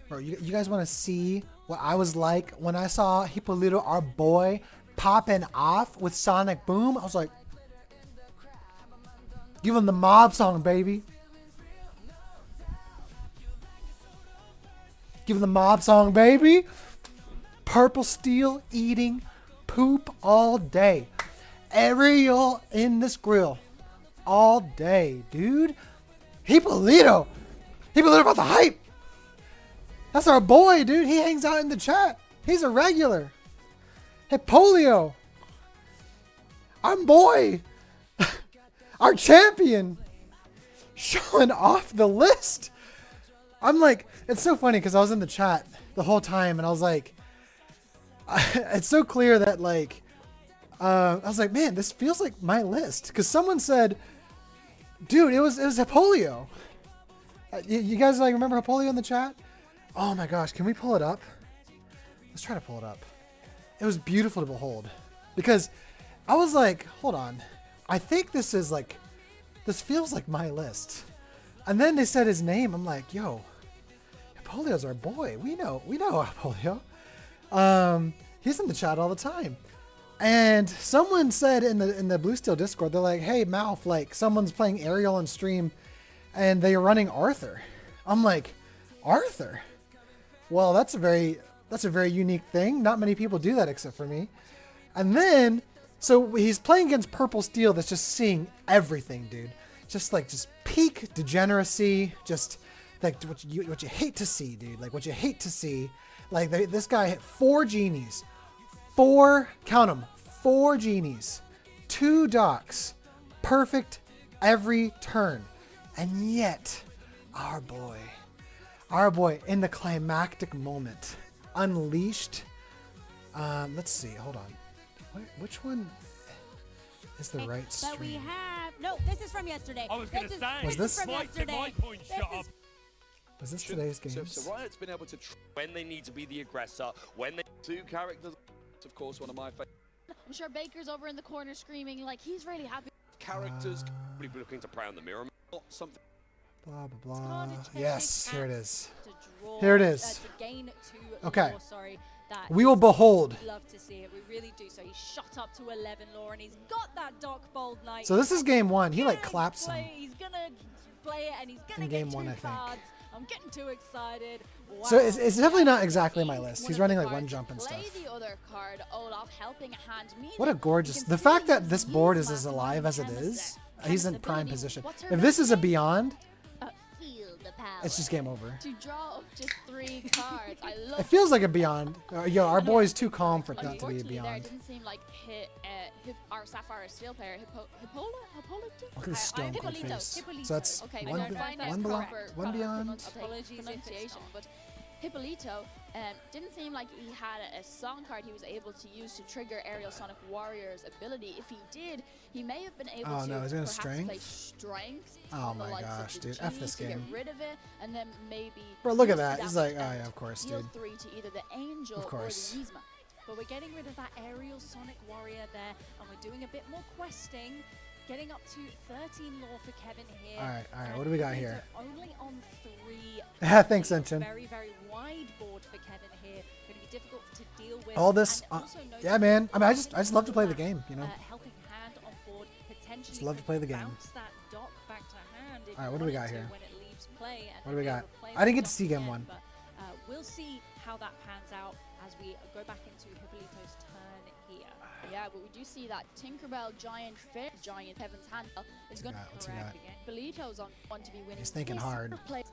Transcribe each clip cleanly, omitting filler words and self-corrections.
Bro, you guys want to see what I was like when I saw Hipolito, our boy, popping off with Sonic Boom? I was like, give him the mob song, baby. Give him the mob song, baby. Purple Steel eating poop all day. Aerial in this grill all day, dude. Hipolito. Hipolito about the hype. That's our boy, dude. He hangs out in the chat. He's a regular. Hipolito. Our boy. Our champion. Showing off the list. I'm like, it's so funny because I was in the chat the whole time and I was like, it's so clear that like, I was like, man, this feels like my list. Because someone said, dude, it was Hipolito. You guys like remember Hipolito in the chat? Oh my gosh, can we pull it up? Let's try to pull it up. It was beautiful to behold. Because I was like, hold on. I think this is like, this feels like my list. And then they said his name. I'm like, yo, Hipolito's our boy. We know Hipolito. He's in the chat all the time. And someone said in the Blue Steel Discord, they're like, hey, Malf, like someone's playing Ariel on stream and they are running Arthur. I'm like, Arthur? Well, that's a very unique thing. Not many people do that except for me. And then, so he's playing against Purple Steel that's just seeing everything, dude. Just peak degeneracy, just like what you hate to see, dude. Like what you hate to see. Like this guy hit 4 genies. 4, count them, 4 genies. 2 docks. Perfect every turn. And yet, our boy in the climactic moment, unleashed. Let's see, hold on. Which one is the right stream? But we have, no, this is from yesterday. I was going to say, was this from yesterday? Was this today's game? So Riot's been able to, when they need to be the aggressor, when they 2 characters, of course, one of my favorite. I'm sure Baker's over in the corner screaming like he's really happy. Characters, really looking to prey on the mirror. Something. Blah, blah, blah. Yes, here it is. Draw, Here it is. to gain 2 Okay. lore, sorry, that We will behold. love to see it. We really do. So he's shot up to 11 lore and he's got that Doc Bold Knight. So this is game 1. He like claps him. He's gonna play it and he's gonna In get game 2 1, I think. cards. I'm getting too excited. Wow. So it's definitely not exactly my list. One He's of running the like 1 cards, jump and play stuff. the other card, Olaf, helping a hand. What a gorgeous. The fact that this board is as alive as it is, he's in prime position. If this is a beyond, Feel the power. it's just game over. To draw up just 3 cards. I love It feels like a beyond. Yo, our boy's too calm for it not to be a Unfortunately, there it beyond. didn't seem like our Sapphire Steel player, Hipolito? Look at the stone cold face. Hipolito. So that's Okay, one, I don't find that one, below, proper one beyond. Apologies pronunciation, but Hipolito didn't seem like he had a song card he was able to use to trigger Aerial Sonic Warrior's ability. If he did, he may have been able to no, he's gonna perhaps strength? play strength Oh on the my likes gosh, of the dude, F G's this to game. get rid of it, and then maybe Bro, look at use the that. He's damage like, oh and yeah, of course, deal dude. 3 to either the Angel Of or the course. Yzma. But we're getting rid of that Aerial Sonic Warrior there, and we're doing a bit more questing. Getting up to 13 lore for Kevin here. All right. What do we got here? Only on 3. Thanks, Enchin. Very, very wide board for Kevin here. Going to be difficult to deal with. All this, And also yeah, man. I mean, I just love to play the game, you know. Helping hand on board, potentially Just love to play the game. bounce that dock back to hand if All right, you what do we wanted got to here? when it leaves play, and What do we then got? replace I didn't get the to see dock game again, 1. But we'll see how that pans out as we go back into Hipolito's turn here. Yeah, but we do see that Tinkerbell Giant Fish Giant Heaven's Hand is going What's to he got? Hipolito's on to be winning. He's thinking this hard. place.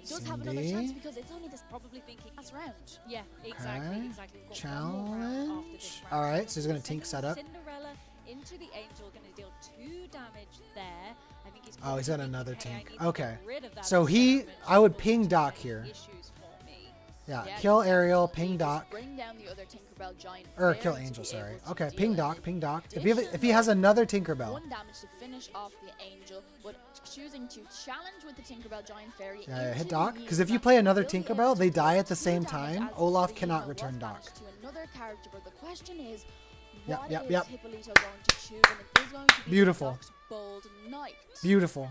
Does have another Cindy? chance because it's only this Probably thinking, last round. yeah, exactly. Okay. Exactly. We've got one more round after this Challenge. round. All right, so he's gonna Sending tink setup. Cinderella into the Angel, going to deal 2 damage there. I think he's Oh, he's got probably another thinking, "Hey, I tink. need to get Okay. rid of that So he, damage I would before ping it's Doc causing here. issues for me." Yeah, Yeah, kill you Ariel, definitely ping just Doc. Bring down the other Tinkerbell giant. Or fairy kill to Angel, be sorry. able to Okay, deal ping it. Doc, ping Doc. If he Additional, has another Tinkerbell. one damage to finish off the Angel, but choosing to challenge with the Tinkerbell giant fairy. Yeah, into hit the Doc. Yeezy Because if you match, play another will be able Tinkerbell, to they do die at the 2 same damage time. as Olaf the cannot Yeezy return was Doc. banished to another character, but the question is, Yep, what yep, is yep. Hipolito going to choose? And it is going to be Beautiful. Doc's Bold Knight. Beautiful.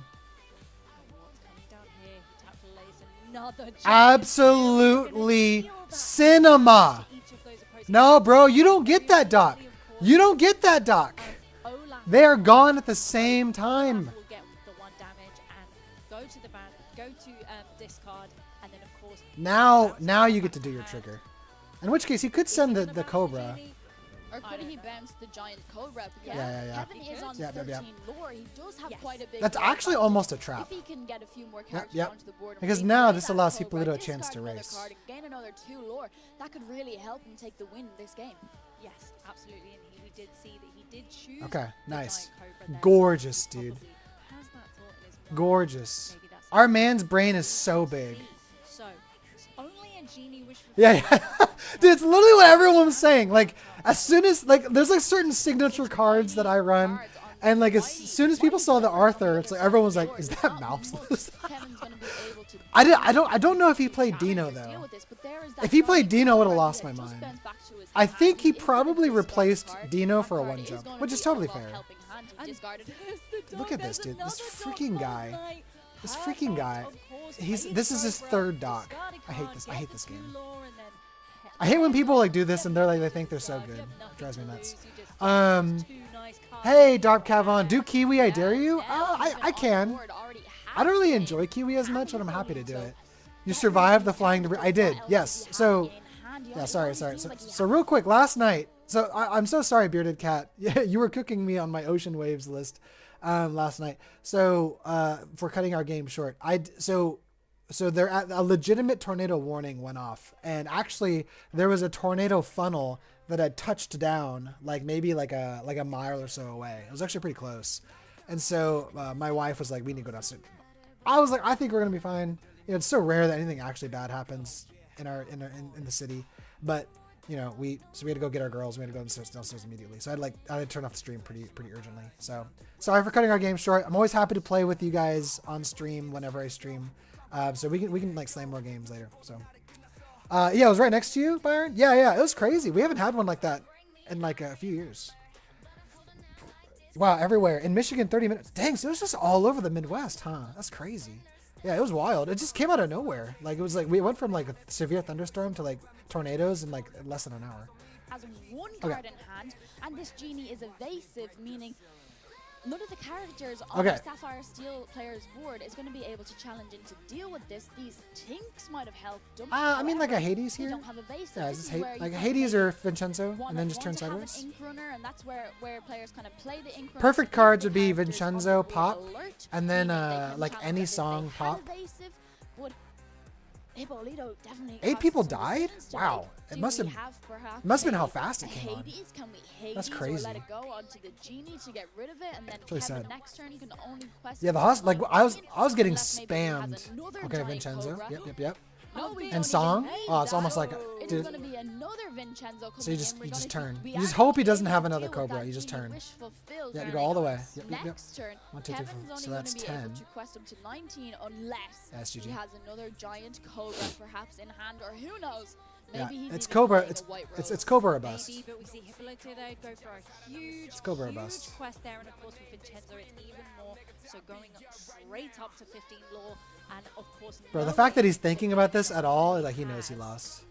What's coming down here? He tapped to lace another giant Absolutely shield. We're gonna feel that cinema. to each of those opposing No, bro, you players. don't get that, Doc. Of course, You don't get that, Doc. Olaf They are gone at the same time. will get the 1 damage and go to the ban, go to discard, and then of course Now you get to do your trigger. In which case, he could is he send gonna the bounce Cobra. Genie? Or I could don't he know. bounce the giant Cobra? But Yeah. Kevin is on Yep, yep, 13 yep. lore. He does have Yes. quite a big That's lore actually advantage. almost a trap. If he can get a few more characters yep. onto the board, and Because maybe now play this that allows Cobra, Hipolito a chance discard to another race. card and gain another 2 lore, that could really help him take the win this game. Yes, absolutely, and we did see that he did choose. Okay, the nice. giant Cobra there. Gorgeous, He dude. probably has that thought in his mind. Gorgeous. Maybe that's Our it. man's brain is so big. So, it's only a genie wish for Yeah. Dude, it's literally what everyone was saying. Like, as soon as, like, there's like certain signature cards that I run. And like, as soon as people saw the Arthur, it's like, everyone was like, is that mouseless? Kevin's gonna be able to I don't know if he played Dino deal though. with this, but there is that If he played giant Dino, I would've Cobra lost that my just mind. bounce back to his I hand. think he If probably discard replaced card, Dino that for a card one is jump, gonna which be is totally Olaf fair. helping hand. He And discarded there's the Look dog, at this, there's dude. This another freaking dog guy. Knight. This Perfect, freaking guy. of course, This play is his Cobra, third Doc. discard a I hate card, this. I get hate the this 2 game. lore, and then I hate when people like do this and they're like, they think they're so good. It drives me nuts. Hey, Dark Cavon, do Kiwi, I dare you? I can. I don't really enjoy Kiwi as much, but I'm happy to do it. You survived the flying debris. I did, yes. So, yeah, sorry. So real quick, last night. So I'm so sorry, Bearded Cat. Yeah, you were cooking me on my Ocean Waves list last night. So for cutting our game short, so there a legitimate tornado warning went off, and actually there was a tornado funnel that had touched down maybe like a mile or so away. It was actually pretty close, and so my wife was like, "We need to go downstairs." I was like, "I think we're gonna be fine." You know, it's so rare that anything actually bad happens in the city, but you know, we had to go get our girls. We had to go downstairs immediately. So I had to turn off the stream pretty urgently. So sorry for cutting our game short. I'm always happy to play with you guys on stream whenever I stream. So we can like slam more games later. So yeah, it was right next to you, Byron. Yeah, it was crazy. We haven't had one like that in like a few years. Wow, everywhere in Michigan, 30 minutes. Dang, so it was just all over the Midwest, huh? That's crazy. Yeah, it was wild. It just came out of nowhere. Like it was like we went from like a severe thunderstorm to like tornadoes in like less than an hour. Has 1 card in hand, and this genie is evasive, meaning none of the characters on the Sapphire Steel player's board is going to be able to challenge and to deal with this. These tinks might have helped them. I mean like a Hades they here. don't have evasive. Yeah, This is is this where you like kind of Hades maybe or Vincenzo, and then just turn want to have sideways. an ink runner, and that's where players kind of play the ink runner. Perfect to keep cards the would be characters Vincenzo, on the board Pop, alert, and then meaning they can like challenge any if they song have Pop. evasive, but Hipolito definitely 8 has people some died? decisions to Wow. make. It Do must we have perhaps must have been how a fast it came on. Hades? Can we Hades That's or crazy. let it go onto the genie to get rid of it, and then really Kevin sad. next turn can only quest. Yeah, the his like own I was minion, getting unless maybe he has spammed. another Okay, giant Vincenzo. Cobra. Yep. No, we And don't song? even need Oh, it's that. almost like It dude. is going to be another Vincenzo coming So you just in. We're you just gonna turn. be You just hope he doesn't actually have able to another deal with Cobra. that You just genie turn. wish fulfilled Yeah, you very go all the way. nice. Yep. Next turn, 1, 2, 3, 4. Kevin's only So going that's to be 10. able to quest him to 19 unless That's GG. he has another giant Cobra perhaps in hand, or who knows. Yeah, Maybe he's it's even Cobra. playing It's a white it's rose. Cobra or bust. Maybe, but we see Hipolito there go for a huge, Cobra or huge bust. quest there, and of course with Vincenzo it's even more. So going up straight up to 15 lore, and of course. Bro, the fact that he's thinking about this at all, like he knows he lost.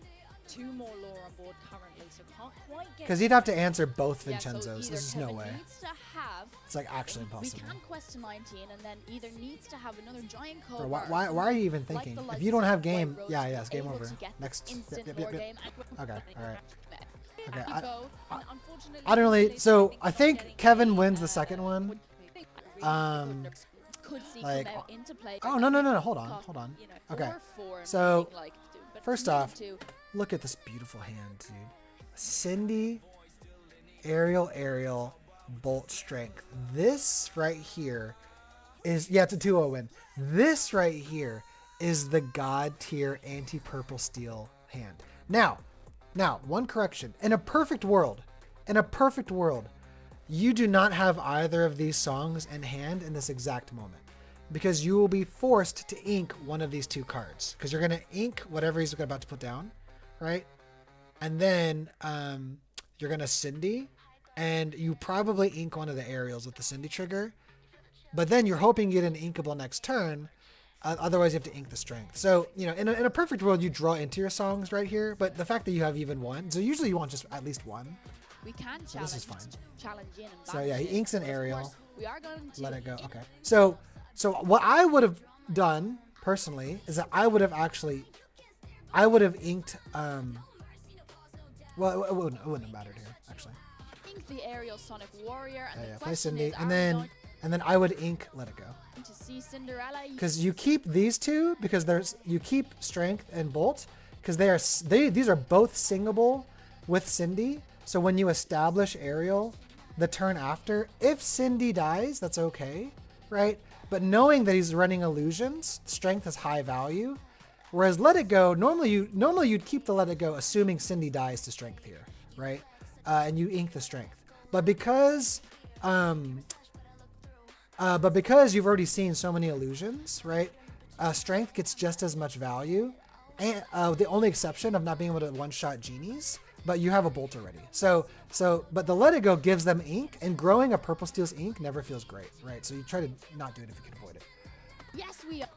2 more lore on board currently, so can't quite get. Because he'd have to answer both Yeah, so Vincenzos. either There's just no Kevin way. needs to have, It's like actually we impossible. can quest to 19, and then either needs to have another giant Cobra. Bro, or why are you even like thinking? the If you don't likes have of White game, Rose yeah, to yeah, it's be game able over. to get Next. this instant Yep. lore game. Okay, all right. Okay, Hipo, I and unfortunately, don't really. Hipolito, So I not think getting Kevin a, wins the second one. Could see like- come out into play. Oh no, hold on. You know, Okay, 4/4 and so, being like, but first for me off, to- Look at this beautiful hand, dude. Cindy, Ariel, Bolt Strength. This right here is, yeah, it's a 2-0 win. This right here is the god tier anti-purple steel hand. Now, one correction. In a perfect world, you do not have either of these songs in hand in this exact moment, because you will be forced to ink one of these two cards, because you're going to ink whatever he's about to put down, right? And then you're going to Cindy, and you probably ink one of the aerials with the Cindy trigger, but then you're hoping you get an inkable next turn. Otherwise, you have to ink the strength. So, in a perfect world, you draw into your songs right here, but the fact that you have even one, so usually you want just at least one. We can So this is fine. challenge in and So yeah, he banish it, inks an but of aerial. course, we are going to Let it go. Okay. So what I would have done personally is that I would have inked. Well, it wouldn't have mattered here actually. ink the aerial Sonic Warrior, and Yeah, the play question Cindy, is, and are we then I would ink Let It Go. going to see Cinderella? Because you keep these two because you keep Strength and Bolt because these are both singable with Cindy. So when you establish aerial the turn after, if Cindy dies, that's okay, right? But knowing that he's running illusions, Strength is high value. Whereas Let It Go, normally you'd keep the Let It Go assuming Cindy dies to Strength here, right? And you ink the Strength. But because you've already seen so many illusions, right? Strength gets just as much value, and the only exception of not being able to one-shot genies. But you have a Bolt already. But the Let It Go gives them ink, and growing a Purple Steel's ink never feels great, right? So you try to not do it if you can avoid it. Yes, we are.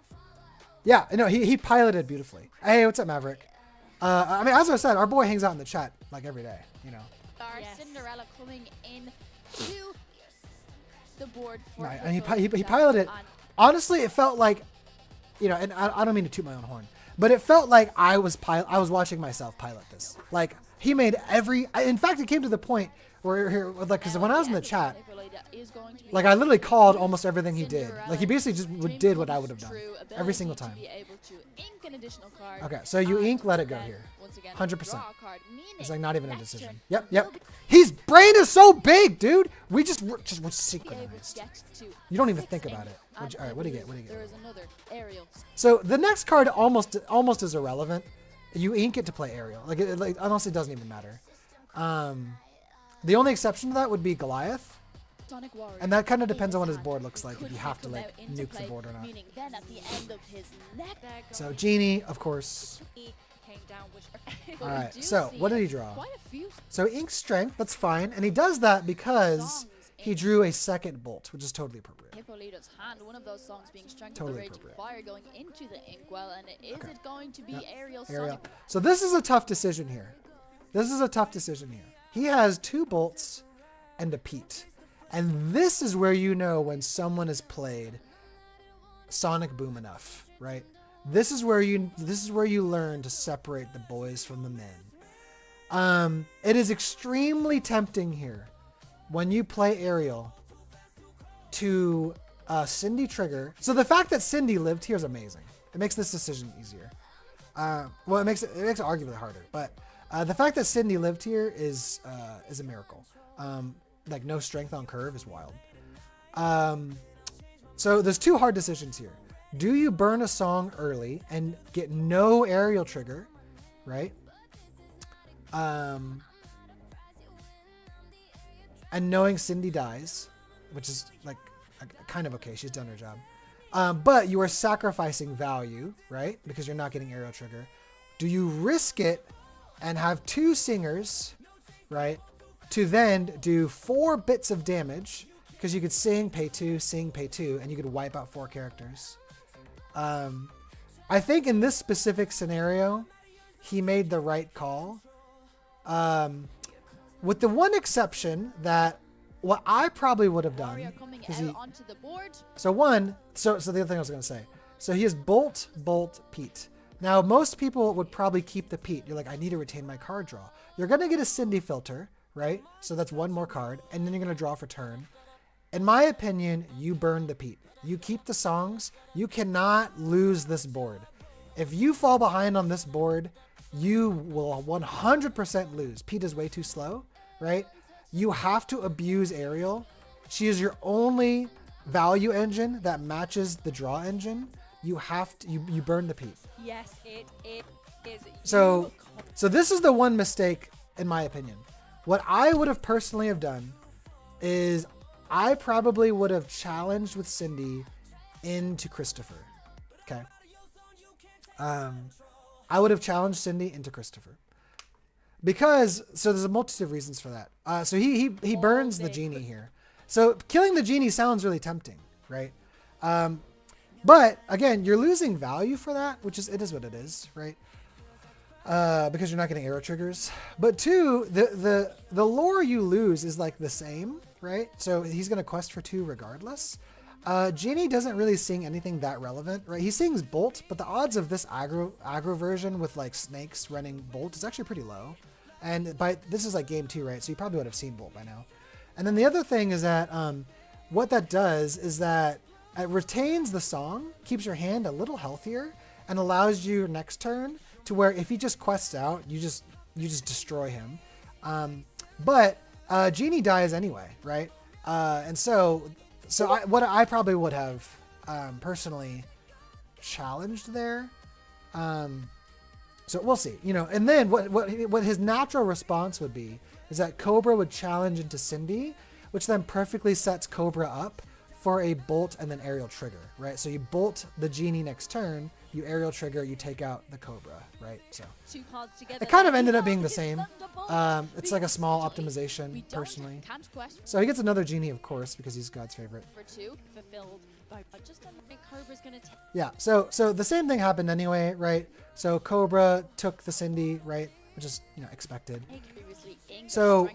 Yeah, no, he piloted beautifully. Hey, what's up, Maverick? I mean, as I said, our boy hangs out in the chat like every day, Yes. Cinderella coming in to the board for Right, and he Hipolito. piloted it. Honestly, it felt like, and I don't mean to toot my own horn, but it felt like I was watching myself pilot this. Like, he made in fact, it came to the point where, because when I was in the chat, like, I literally called almost everything he did. Like, he basically just did what I would have done every single time. Okay, so you ink Let It Go here. 100%. It's like not even a decision. Yep. His brain is so big, dude. We're synchronized. You don't even think about it. All right, what do you get? There is another aerial. So the next card almost is irrelevant. You ink it to play aerial. Like, it honestly doesn't even matter. The only exception to that would be Goliath. Sonic Warrior. And that kind of depends on what his board looks like, if you have to like nuke the board or not. Meaning then at the end of his neck. So Genie, of course. He came down with. All right. So what did he draw? Quite a few So ink Strength. That's fine, and he does that because he drew a second Bolt, which is totally appropriate. Hipolito's hand, one of those songs being Strength Totally of the Raging appropriate. Fire going into the inkwell, and is it going to be aerial Aerial. Sonic? So this is a tough decision here. He has two Bolts and a Pete. And this is where you know when someone has played Sonic Boom enough, right? This is where you learn to separate the boys from the men. It is extremely tempting here when you play aerial to Cindy trigger. So the fact that Cindy lived here is amazing. It makes this decision easier. Well, it makes it arguably harder, but the fact that Cindy lived here is a miracle. Like, no Strength on curve is wild. So there's two hard decisions here. Do you burn a song early and get no aerial trigger, right? And knowing Cindy dies, which is like kind of okay, she's done her job. But you are sacrificing value, right? Because you're not getting aerial trigger. Do you risk it and have two singers, right? To then do 4 bits of damage, because you could sing, pay 2, and you could wipe out 4 characters. I think in this specific scenario, he made the right call. With the one exception that what I probably would have done, Warrior coming because out onto the board. so the other thing I was going to say, so he has Bolt, Pete. Now, most people would probably keep the Pete. You're like, I need to retain my card draw. You're going to get a Cindy filter, right? So that's one more card, and then you're going to draw for turn. In my opinion, you burn the Pete. You keep the songs. You cannot lose this board. If you fall behind on this board, you will 100% lose. Pete is way too slow, right? You have to abuse Ariel. She is your only value engine that matches the draw engine. You have to, you burn the Pete. Yes, it is. So this is the one mistake, in my opinion. What I would have personally have done is I probably would have challenged with Cindy into Christopher. Okay. I would have challenged Cindy into Christopher. Because, so there's a multitude of reasons for that. So he burns the genie here. So killing the genie sounds really tempting, right? But again, you're losing value for that, which is, it is what it is, right? Because you're not getting arrow triggers. But two, the lore you lose is like the same, right? So he's going to quest for 2 regardless. Genie doesn't really sing anything that relevant, right? He sings Bolt, but the odds of this aggro version with like snakes running Bolt is actually pretty low. And this is like game 2, right? So you probably would have seen Bolt by now. And then the other thing is that what that does is that it retains the song, keeps your hand a little healthier, and allows you next turn to where if he just quests out, you just destroy him. But Genie dies anyway, right? And so what I probably would have personally challenged there. So we'll see, you know. And then what his natural response would be is that Cobra would challenge into Cindy, which then perfectly sets Cobra up for a bolt and then aerial trigger, right? So you bolt the genie next turn, you aerial trigger, you take out the Cobra, right? So it kind of ended up being the same. It's like a small optimization, personally. So he gets another genie, of course, because he's God's favorite. Yeah. So the same thing happened anyway, right? So Cobra took the Cindy, right? Which is, you know, expected. So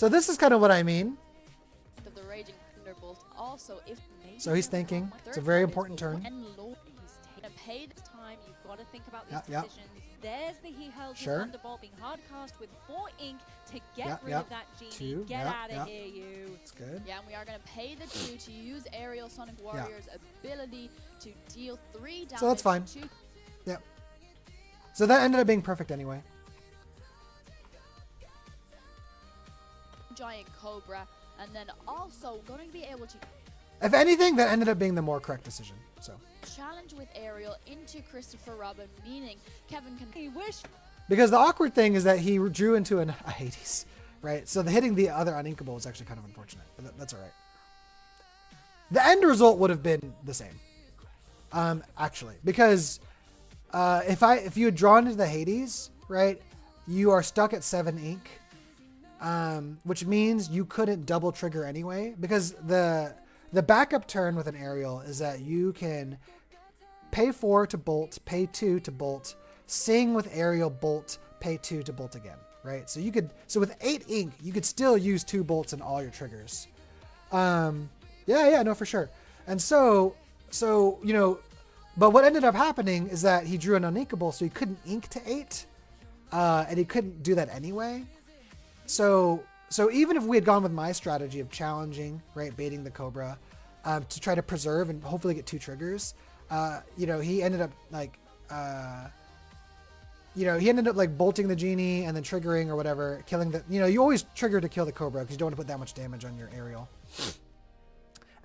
this is kind of what I mean. So he's thinking. It's a very important turn. There's the he held Sure. Thunderbolt being hard cast with 4 ink to get rid Yep. of that genie. 2. Get out of Yep. here, you. It's good. Yeah, and we are going to pay the 2 to use Aerial Sonic Warrior's ability to deal 3 damage. So that's fine. To Yep. So that ended up being perfect anyway. Giant Cobra, and then also going to be able to If anything, that ended up being the more correct decision. So challenge with Aerial into Christopher Robin, meaning Kevin can because the awkward thing is that he drew into a Hades, right? So the hitting the other uninkable was actually kind of unfortunate, but that's all right. The end result would have been the same, actually, because if you had drawn into the Hades, right, you are stuck at 7 ink, which means you couldn't double trigger anyway, because the backup turn with an aerial is that you can pay 4 to bolt, pay 2 to bolt, sing with aerial, bolt, pay 2 to bolt again, right? So with 8 ink, you could still use 2 bolts in all your triggers. Yeah, no, for sure. And so, you know, but what ended up happening is that he drew an uninkable, so he couldn't ink to 8, and he couldn't do that anyway. So even if we had gone with my strategy of challenging, right, baiting the Cobra, to try to preserve and hopefully get 2 triggers, you know, he ended up like, bolting the genie and then triggering or whatever, killing the, you know, you always trigger to kill the Cobra because you don't want to put that much damage on your aerial.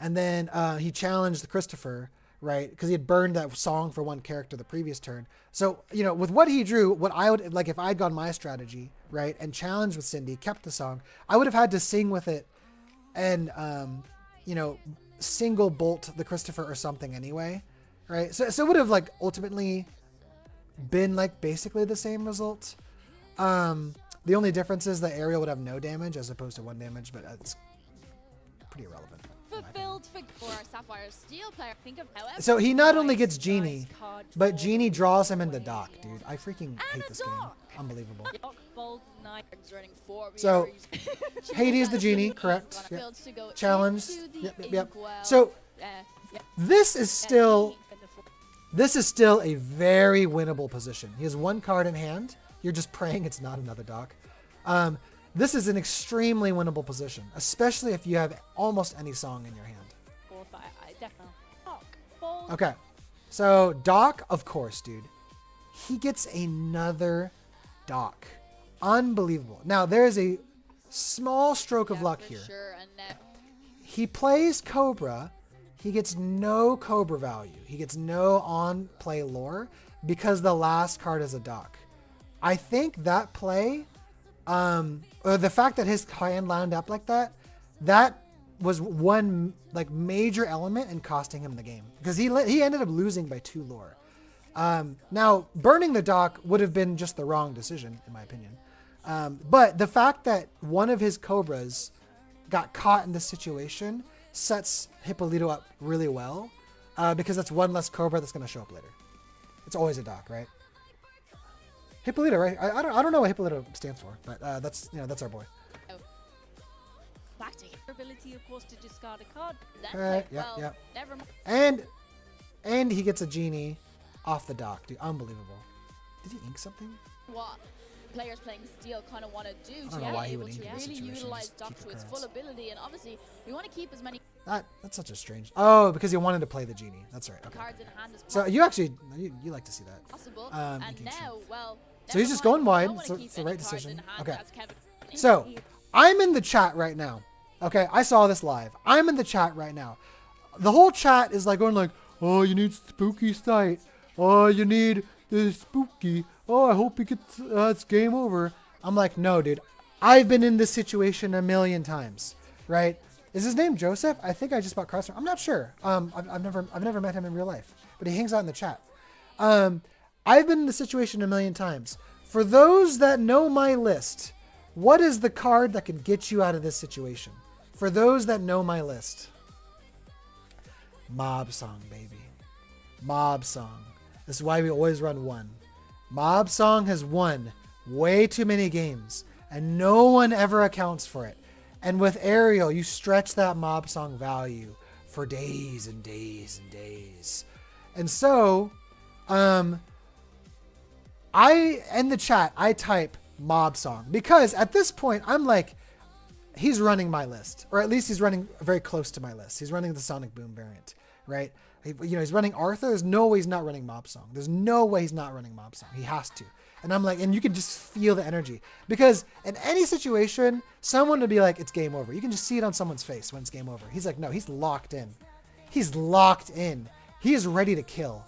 And then he challenged Christopher, right, because he had burned that song for 1 character the previous turn. So, you know, with what he drew, what I would, like if I'd gone my strategy, right, and challenged with Cindy, kept the song, I would have had to sing with it and, you know, single bolt the Christopher or something anyway, right? So it would have like ultimately been like basically the same result. The only difference is the aerial would have no damage as opposed to 1 damage, but it's pretty irrelevant. fulfilled for our Sapphire Steel player. Think of however. So he not only gets Genie, but Genie draws him into Doc, dude. I freaking hate this game. Unbelievable. So Hades the Genie, correct? Yep. Challenge. Yep. So this is still a very winnable position. He has 1 card in hand. You're just praying it's not another Doc. This is an extremely winnable position, especially if you have almost any song in your hand. Okay, so Doc, of course, dude. He gets another Doc. Unbelievable. Now, there is a small stroke of luck here. He plays Cobra, he gets no Cobra value. He gets no on-play lore because the last card is a dock. I think that play, or the fact that his hand lined up like that, that was one like major element in costing him the game because he ended up losing by 2 lore. Now burning the dock would have been just the wrong decision in my opinion. But the fact that one of his Cobras got caught in this situation sets Hipolito up really well because that's one less Cobra that's going to show up later. It's always a dock, right? Hipolito, right? I don't know what Hipolito stands for, but that's that's our boy. Back to him. Ability, of course, to discard a card. Well, never mind. And he gets a genie off the dock, dude. Unbelievable. Did he ink something? What players playing Steel kind of want to do to know why be he able would to ink in this really situation, utilize just Dock keep to the its cards. full ability, and obviously we want to keep as many That's such a strange. Oh, because he wanted to play the genie. That's right. Okay. cards in hand as So possible. you like to see that. And inking now, well, So he's never just mind, going wide, don't wanna so keep it's the any right cards decision. in hand Okay. as Kevin- So I'm in the chat right now. Okay, I saw this live. I'm in the chat right now. The whole chat is like going like, oh, you need spooky sight. Oh, you need this spooky. Oh, I hope he gets it's game over. I'm like, no, dude. I've been in this situation a million times, right? Is his name Joseph? I think I just bought cards from him. I'm not sure. I've never met him in real life, but he hangs out in the chat. I've been in the situation a million times. For those that know my list, what is the card that can get you out of this situation? For those that know my list, Mob Song, baby. Mob Song. This is why we always run 1. Mob Song has won way too many games, and no one ever accounts for it. And with Ariel, you stretch that Mob Song value for days and days and days. And so, in the chat, I type Mob Song because at this point, I'm like, he's running my list, or at least he's running very close to my list. He's running the Sonic Boom variant, right? He's running Arthur. There's no way he's not running Mob Song. There's no way he's not running Mob Song. He has to. And I'm like, and you can just feel the energy because in any situation, someone would be like, it's game over. You can just see it on someone's face when it's game over. He's like, no, he's locked in. He's locked in. He is ready to kill.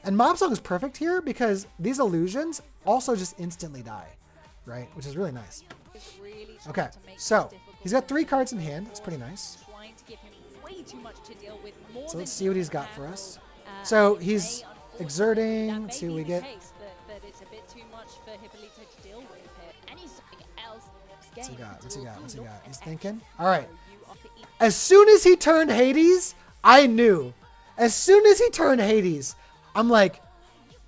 And Mob Song is perfect here because these illusions also just instantly die, right? Which is really nice. Really Okay, to make so this difficult. he's got 3 cards in hand. That's pretty nice. Trying to give him way too much to deal with. More So let's than see what he he's got can for us. handle. So And he's may, unfortunately, exerting. that Let's may see what be we the get. case, that it's a bit too much for Hipolito to deal with here. Any something else. What's he got? What's he got? What's he got? He's Look thinking. at All right. you are the As soon as he turned Hades, I knew. As soon as he turned Hades, I'm like,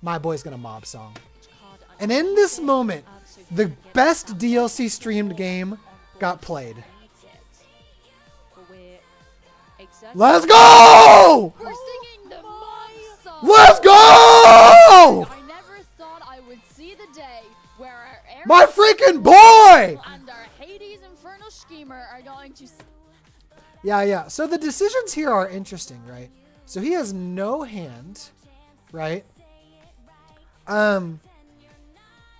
my boy's gonna Mob Song. card And in this underneath it, moment, so the he can get best that DLC on streamed board, game on got board, played. needs it. But we're exerting- Let's go! We're singing the Mob Song. Let's go! I never thought I would see the day where our Air My freaking boy! and our Hades Infernal Schemer are going to. Yeah. So the decisions here are interesting, right? So he has no hand, right?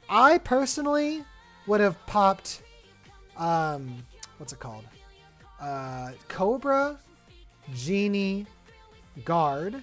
I personally would have popped, what's it called? Cobra, Genie, Guard,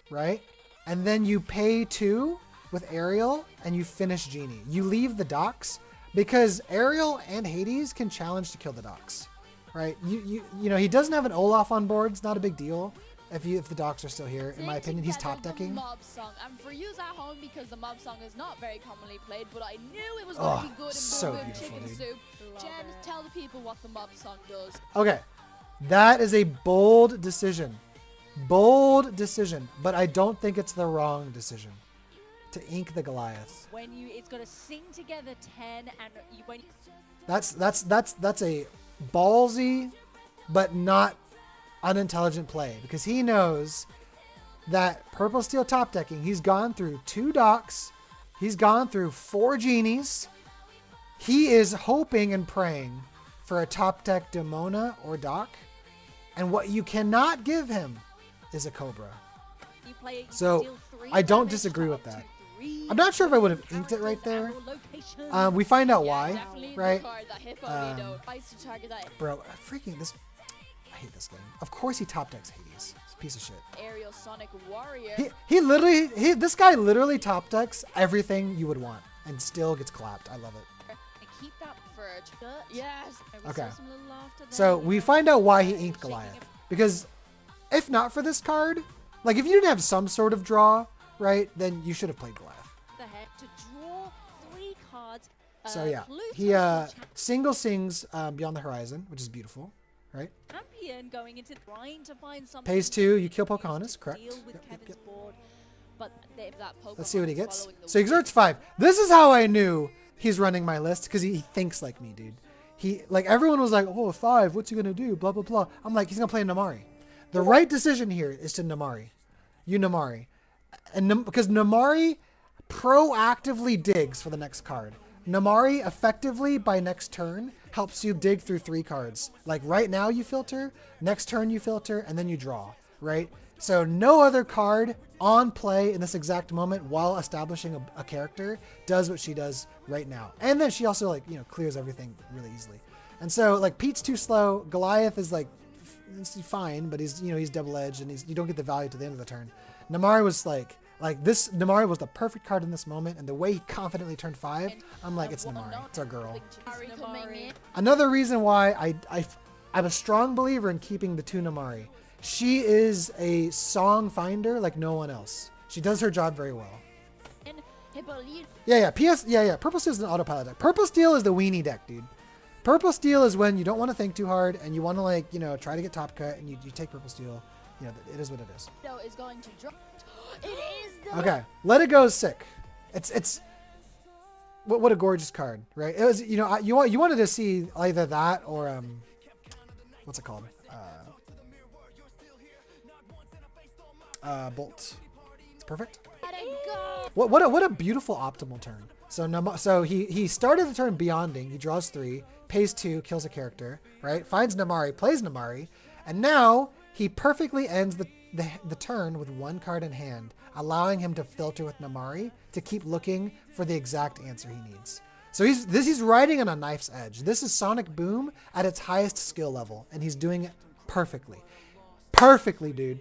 right? And then you pay 2 with Ariel and you finish Genie. You leave the docks because Ariel and Hades can challenge to kill the docks, right? You know, he doesn't have an Olaf on board. It's not a big deal if the docks are still here. In my opinion, he's top decking. Mob Song, and for you at home, because the Mob Song is not very commonly played, but I knew it was going to be good in so Boom Boom beautiful, Chicken dude. Soup. Jen, tell the people what the Mob Song does. Okay, that is a bold decision. Bold decision, but I don't think it's the wrong decision to ink the Goliath. When it's got to sing together 10, and when That's a ballsy, but not unintelligent play because he knows that purple steel top decking. He's gone through 2 docks. He's gone through 4 genies. He is hoping and praying for a top deck Demona or dock, and what you cannot give him is a Cobra. you play it, So, deal 3 I don't damage disagree up with that. to 3 I'm not sure if I would have inked it right there. locations. We find out Yeah, why, definitely right? the card that Hipolito tries to target that. Bro, freaking this. I hate this game. Of course he top decks Hades. Piece of shit. Aerial Sonic Warrior. This guy literally top decks everything you would want and still gets clapped. I love it. And keep that verge. Yes. Okay. Some little laughter there. So we find out why he inked Goliath. Because if not for this card, like if you didn't have some sort of draw, right, then you should have played Goliath. The head to draw 3 cards. So yeah, Pluto's he single sings Beyond the Horizon, which is beautiful, right? champion going into trying to find something. Pays 2, you kill to Pocahontas, correct? deal with Yep, yep, Kevin's yep. board. But that Let's see what he Pokemon gets. following the So he exerts 5. This is how I knew he's running my list, because he thinks like me, dude. He, like, everyone was like, oh, 5, what's he going to do? Blah, blah, blah. I'm like, he's going to play Namari. The right decision here is to Namari. You Namari. And because Namari proactively digs for the next card. Namari effectively by next turn helps you dig through 3 cards. Like right now you filter, next turn you filter, and then you draw, right? So no other card on play in this exact moment while establishing a character does what she does right now. And then she also, like, you know, clears everything really easily. And so, like, Pete's too slow. Goliath is like fine, but he's, you know, he's double-edged and you don't get the value to the end of the turn. Namari was like this. Namari was the perfect card in this moment, and the way he confidently turned 5, I'm like, it's Namari. It's our girl. Another reason why I'm a strong believer in keeping the 2 Namari. She is a song finder like no one else. She does her job very well. Hipolito. Yeah. Purple Steel is an autopilot deck. Purple Steel is the weenie deck, dude. Purple Steel is when you don't want to think too hard and you want to, like, you know, try to get top cut, and you take Purple Steel. You know, it is what it is. Is going to drop. It is the Okay, Let It Go is sick. It's what a gorgeous card, right? It was, you know, you wanted to see either that or what's it called? Bolt. It's perfect. Let it go. What a beautiful optimal turn. So he started the turn beyonding. He draws 3, pays 2, kills a character, right? Finds Namari, plays Namari, and now he perfectly ends the turn with 1 card in hand, allowing him to filter with Namari to keep looking for the exact answer he needs. So he's riding on a knife's edge. This is Sonic Boom at its highest skill level, and he's doing it perfectly. Perfectly, dude.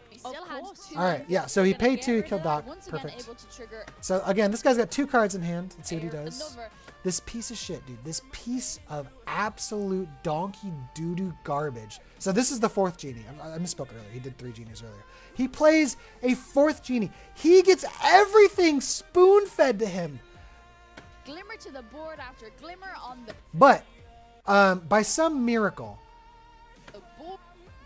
He still had 2. All right, yeah, so he paid 2, killed Doc. Once again, Perfect. able to trigger So again, this guy's got 2 cards in hand. Let's see what he air does. maneuver. This piece of shit, dude. This piece of absolute donkey doo-doo garbage. So this is the 4th genie. I misspoke earlier. He did 3 genies earlier. He plays a 4th genie. He gets everything spoon-fed to him. Glimmer to the board after glimmer on the But by some miracle, board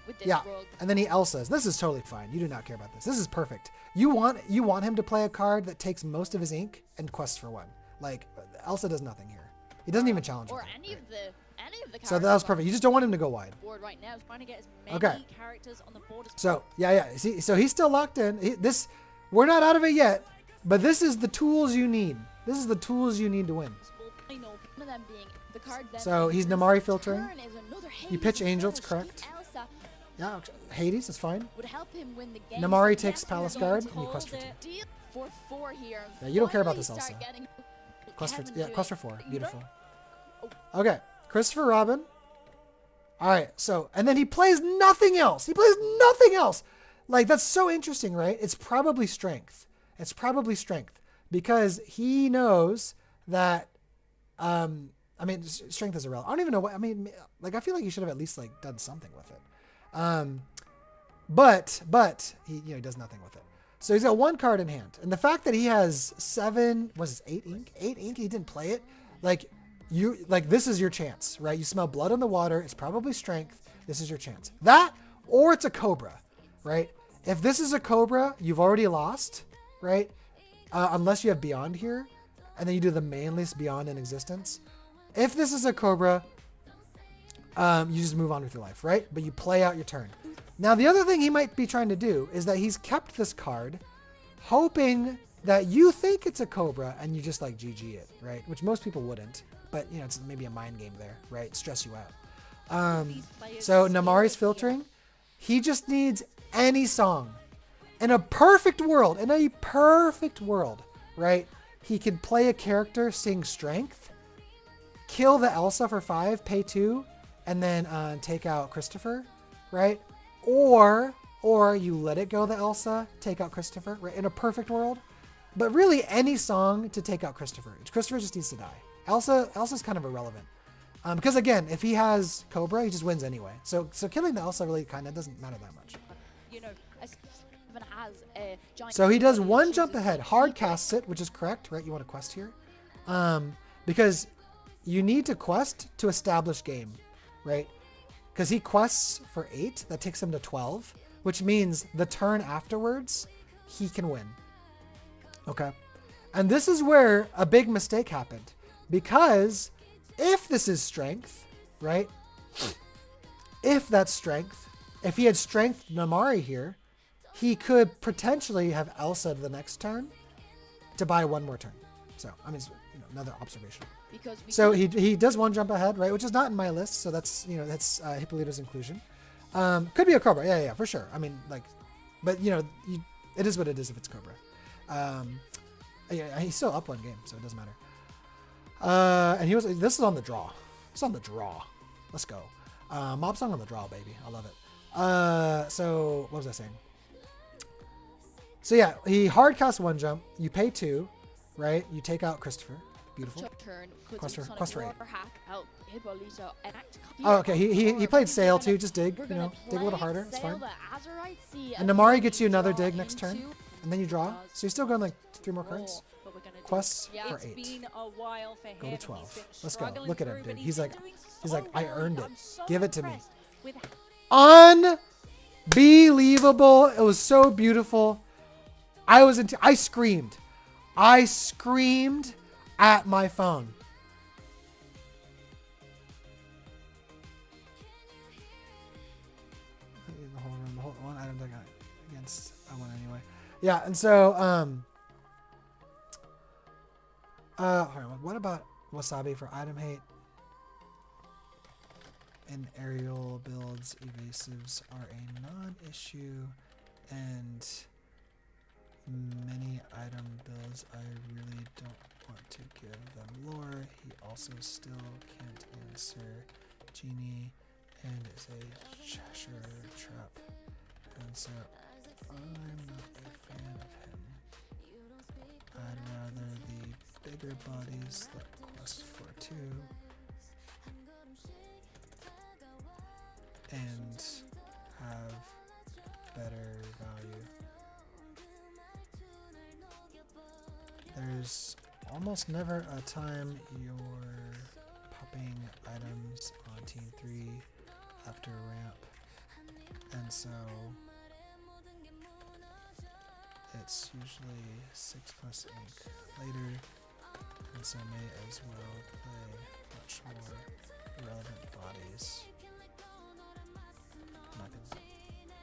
with this yeah. rogue. And then he Elsas. This is totally fine. You do not care about this. This is perfect. You want him to play a card that takes most of his ink and quests for 1. Like, Elsa does nothing here. He doesn't even challenge Or with it, any right? of the characters. So that was perfect. You just don't want him to go wide. Board right now. Trying to get as many Okay. characters on the board as So yeah. See, so he's still locked in. We're not out of it yet, but this is the tools you need. This is the tools you need to win. possible. I know. One of them being the card. Then So he's Namari filtering. turn is another You Hades pitch as Angel, well. it's correct. Shoot Elsa Yeah, Hades is fine. would help him win the game. Namari So takes yes, Palace we're going Guard, to and you quest for hold 2. it. Deal for 4 here. Yeah, you don't care about Finally this, start Elsa. getting Quest for Kevin yeah, doing quest for 4. it. Beautiful. Oh. Okay, Christopher Robin. All right, so and then he plays nothing else. He plays nothing else. Like, that's so interesting, right? It's probably strength. It's probably strength because he knows that. I mean, strength is irrelevant. I don't even know what. I mean, like, I feel like he should have at least, like, done something with it. But he does nothing with it. So he's got 1 card in hand, and the fact that he has 8 ink, he didn't play it. Like, this is your chance, right? You smell blood on the water. It's probably strength. This is your chance. That, or it's a Cobra, right? If this is a Cobra, you've already lost, right? Unless you have Beyond here, and then you do the manliest Beyond in existence. If this is a Cobra, you just move on with your life, right? But you play out your turn. Now, the other thing he might be trying to do is that he's kept this card, hoping that you think it's a Cobra and you just, like, GG it, right? Which most people wouldn't, but, you know, it's maybe a mind game there, right? Stress you out. So Namari's filtering. He just needs any song. In a perfect world, right? He could play a character, sing Strength, kill the Elsa for 5, pay 2, and then take out Christopher, right? Or or you let it go the Elsa, take out Christopher, right? In a perfect world. But really any song to take out Christopher. Christopher just needs to die. Elsa's kind of irrelevant. Because again, if he has Cobra, he just wins anyway. So killing the Elsa really kind of doesn't matter that much. You know, even has a giant. So he does one jump ahead, hard casts it, which is correct, right? You want to quest here, because you need to quest to establish game, right? Because he quests for 8, that takes him to 12, which means the turn afterwards he can win. Okay, and this is where a big mistake happened, because if this is strength, right? If that's strength, if he had strength Namari here, he could potentially have Elsa the next turn to buy one more turn. So, I mean, it's, another observation. So he does one jump ahead, right? Which is not in my list. So that's, that's Hipolito's inclusion. Could be a Cobra. Yeah, for sure. I mean, like, but it is what it is if it's Cobra. Yeah, he's still up one game, so it doesn't matter. And this is on the draw. It's on the draw. Let's go. Mob song on the draw, baby. I love it. So what was I saying? So yeah, he hard casts one jump. You pay 2, right? You take out Christopher. Beautiful. Turn, Quest for 8. Hipolito, Oh, okay. He played Sail too. Just dig. Dig a little harder. It's fine. And Namari gets you another dig next turn, and then you draw. So you're still going like 3 more cards. Quests for 8. Been a while for Go to him. 12. Let's go. Look at him, dude. He's like, I earned it. Give it to me. With Unbelievable. It was so beautiful. I screamed. I screamed at my phone. The whole one item that got against I won anyway. Yeah, and so hold on, what about Wasabi for item hate? In aerial builds, evasives are a non-issue, and many item builds I really don't want to give them lore. He also still can't answer Genie and is a Cheshire Trap, and so I'm not a fan of him. I'd rather the bigger bodies that quest for 2 and have better value. There's almost never a time you're popping items on Team 3 after ramp, and so it's usually 6+ ink later, and so may as well play much more relevant bodies.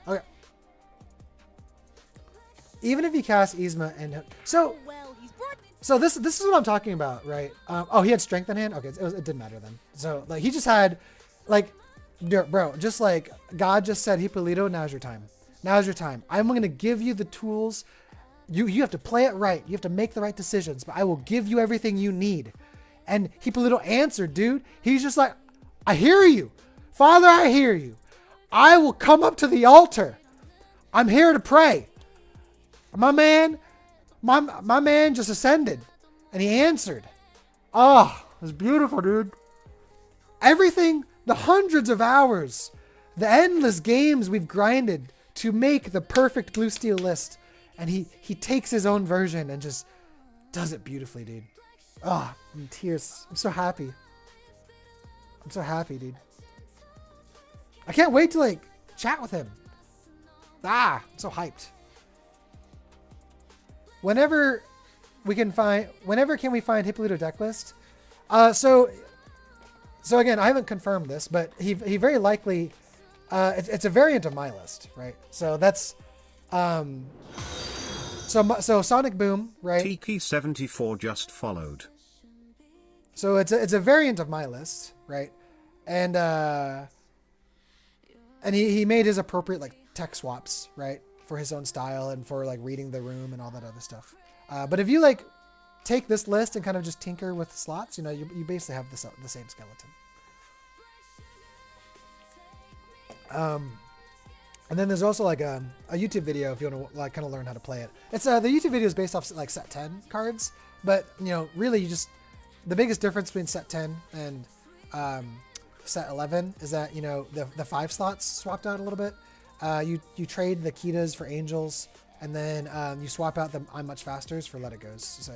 Okay. Even if you cast Yzma and so this is what I'm talking about, right? Oh, he had strength in hand. Okay, it didn't matter then. So like he just had, like, bro, just like God just said, Hipolito, now's your time. Now's your time. I'm gonna give you the tools. You have to play it right. You have to make the right decisions. But I will give you everything you need. And Hipolito answered, dude. He's just like, I hear you, Father. I hear you. I will come up to the altar. I'm here to pray. My man just ascended and he answered. Oh, it was beautiful, dude. Everything, the hundreds of hours, the endless games we've grinded to make the perfect blue steel list. And he takes his own version and just does it beautifully, dude. Oh, I'm in tears. I'm so happy. I'm so happy, dude. I can't wait to like chat with him. I'm so hyped. Whenever can we find Hipolito deck list? So again, I haven't confirmed this, but he very likely, it's a variant of my list, right? So that's, so Sonic Boom, right? Tiki74 just followed. So it's a variant of my list, right? And he made his appropriate like tech swaps, right, for his own style and for like reading the room and all that other stuff. But if you like take this list and kind of just tinker with the slots, you basically have the same skeleton. And then there's also like a YouTube video if you want to like kind of learn how to play it. It's the YouTube video is based off like set 10 cards, but you know, really you just, the biggest difference between set 10 and set 11 is that, you know, the 5 slots swapped out a little bit. You trade the Kitas for Angels, and then you swap out the I'm Much Fasters for Let It Goes. So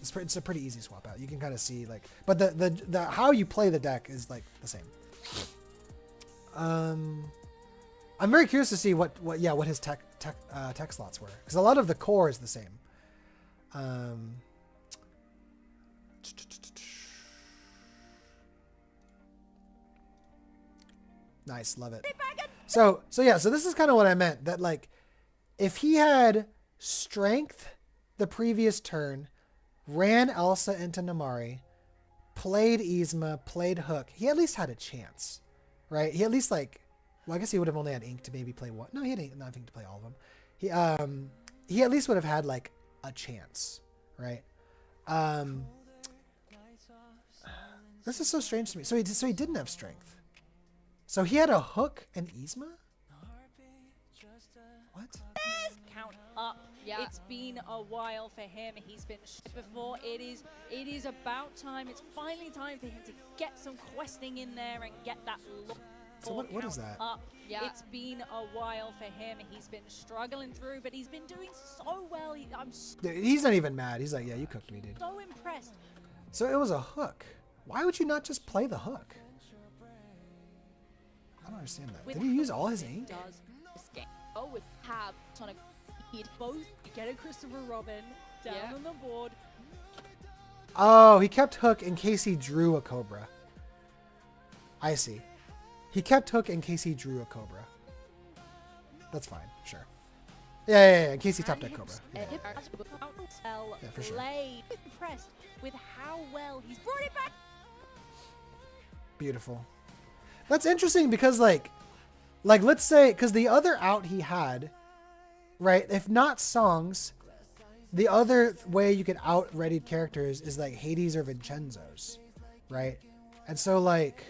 it's a pretty easy swap out. You can kind of see like, but the how you play the deck is like the same. I'm very curious to see what his tech slots were, because a lot of the core is the same. Nice, love it. So this is kind of what I meant, that like if he had strength the previous turn, ran Elsa into Namari, played Yzma, played Hook, he at least had a chance, right? He at least like, well, I guess he would have only had ink to maybe play one. No, he had enough ink to play all of them. He at least would have had like a chance, right? This is so strange to me. So he didn't have strength. So he had a Hook and Yzma? What? Count up. Yeah. It's been a while for him. He's been before. It is about time. It's finally time for him to get some questing in there and get that look. So what is that? Up. Yeah. It's been a while for him. He's been struggling through, but he's been doing so well. I'm He's not even mad. He's like, yeah, you cooked me, dude. so impressed. So it was a Hook. Why would you not just play the Hook? I don't understand that. Did he use all his ink? Does This game. Oh, with Tab, Sonic, both get a Christopher Robin down on the board. Oh, he kept Hook in case he drew a Cobra. I see. He kept Hook in case he drew a Cobra. That's fine, sure. Yeah, in case he tapped that Cobra. Yeah. Yeah, for sure. Impressed with how well he's brought it back. Beautiful. That's interesting because like let's say, because the other out he had, right, if not songs, the other way you could out readied characters is like Hades or Vincenzo's, right? And so like,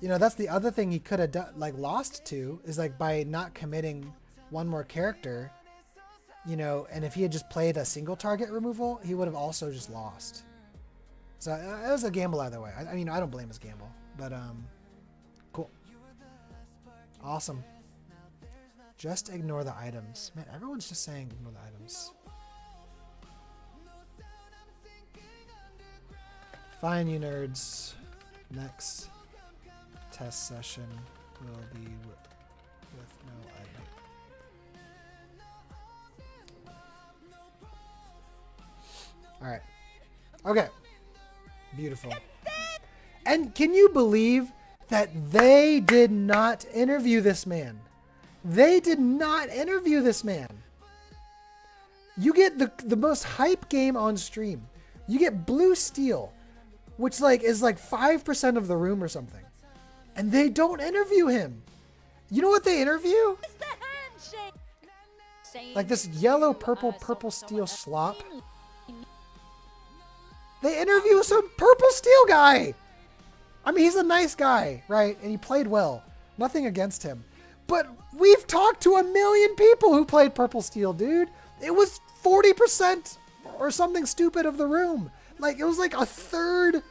you know, that's the other thing he could have done, like lost to, is like by not committing one more character, you know, and if he had just played a single target removal, he would have also just lost. So it was a gamble either way. I mean, I don't blame his gamble, but cool. Awesome. Just ignore the items. Man, everyone's just saying ignore the items. Fine, you nerds. Next test session will be with no item. Alright. Okay. Beautiful. And can you believe that they did not interview this man? They did not interview this man. You get the most hype game on stream. You get Blue Steel, which like is like 5% of the room or something. And they don't interview him. You know what they interview? It's the handshake. Like this yellow, purple steel slop. They interview some purple steel guy. I mean, he's a nice guy, right? And he played well. Nothing against him. But we've talked to 1 million people who played purple steel, dude. It was 40% or something stupid of the room. Like, it was like a third.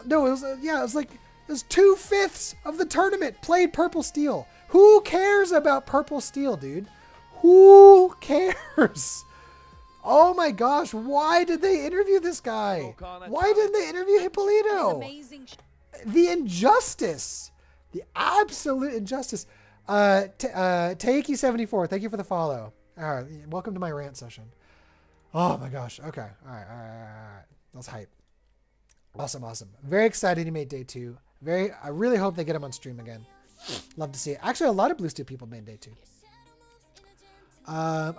No, it was, yeah, it was like, it was 2/5 of the tournament played purple steel. Who cares about purple steel, dude? Who cares? Oh my gosh, why did they interview this guy? Why didn't they interview Hipolito? Amazing. The injustice. The absolute injustice. Taiki74, thank you for the follow. All right, welcome to my rant session. Oh my gosh, okay. All right. That was hype. Awesome. Very excited he made day 2. I really hope they get him on stream again. Love to see it. Actually, a lot of Blue Steel people made day 2.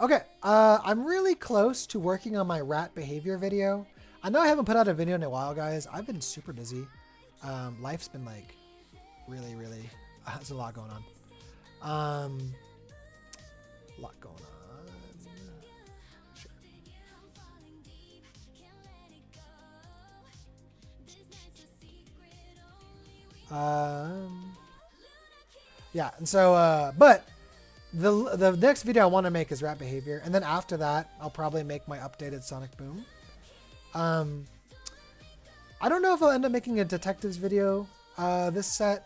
Okay, I'm really close to working on my rat behavior video. I know I haven't put out a video in a while, guys. I've been super busy. Life's been like really, there's a lot going on. Sure. Yeah, and so, but The next video I want to make is rat behavior, and then after that, I'll probably make my updated Sonic Boom. I don't know if I'll end up making a detectives video this set.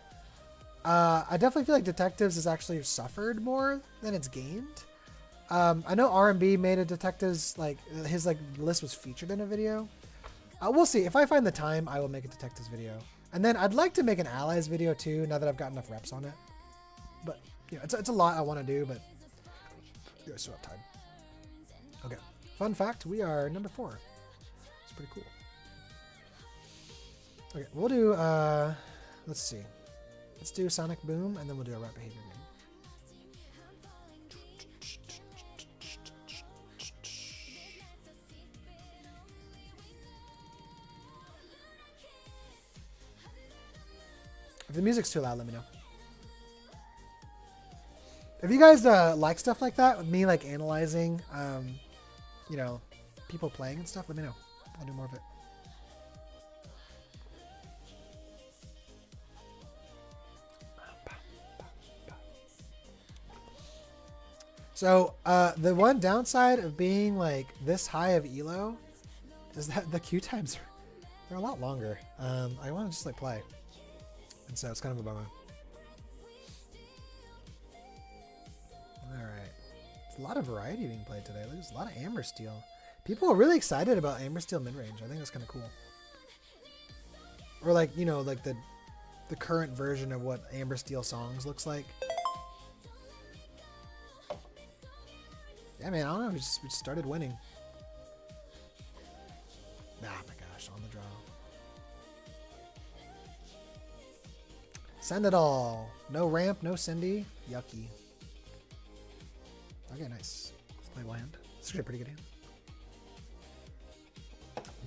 I definitely feel like detectives has actually suffered more than it's gained. I know R&B made a detectives, like his list was featured in a video. We'll see. If I find the time, I will make a detectives video. And then I'd like to make an allies video too, now that I've got enough reps on it. But you know, it's a lot I want to do, but I still have time. Okay. Fun fact, we are number 4. It's pretty cool. Okay, we'll do, let's see. Let's do Sonic Boom, and then we'll do a rat behavior game. If the music's too loud, let me know. If you guys like stuff like that, with me like analyzing, you know, people playing and stuff, let me know. I'll do more of it. So the one downside of being like this high of elo is that the queue times they're a lot longer. I want to just like play. And so it's kind of a bummer. Alright. There's a lot of variety being played today. There's a lot of Amber Steel. People are really excited about Amber Steel mid-range. I think that's kind of cool. Or like, you know, like the current version of what Amber Steel songs looks like. Yeah, man, I don't know. We just started winning. Ah, my gosh, on the draw. Send it all. No ramp, no Cindy. Yucky. Okay, nice. Let's play land. This is actually a pretty good hand.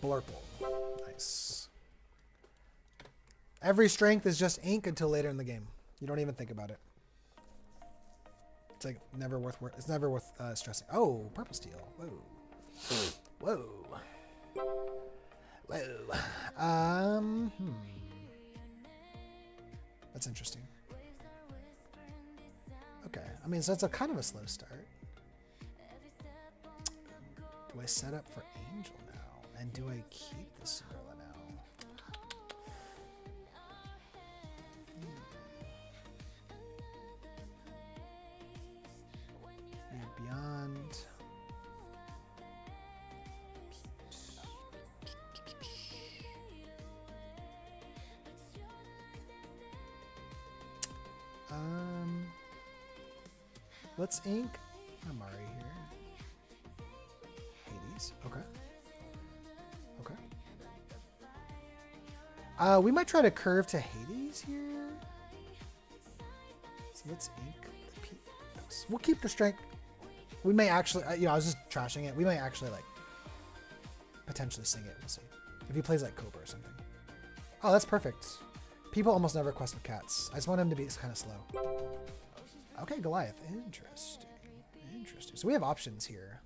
Blurple. Nice. Every strength is just ink until later in the game. You don't even think about it. It's like never worth. It's never worth stressing. Oh, purple steel. Whoa. Whoa. Whoa. That's interesting. Okay, I mean, so it's a kind of a slow start. Do I set up for Angel now? And do I keep the Cinderella now? Yeah, beyond. Let's ink Amari here. Hades. Okay. Okay. We might try to curve to Hades here. So let's ink the P. We'll keep the strength. We may actually, you know, I was just trashing it. We might actually like potentially sing it. We'll see. If he plays like Cobra or something. Oh, that's perfect. People almost never quest with cats. I just want him to be kind of slow. Okay, Goliath. Interesting. Interesting. So we have options here.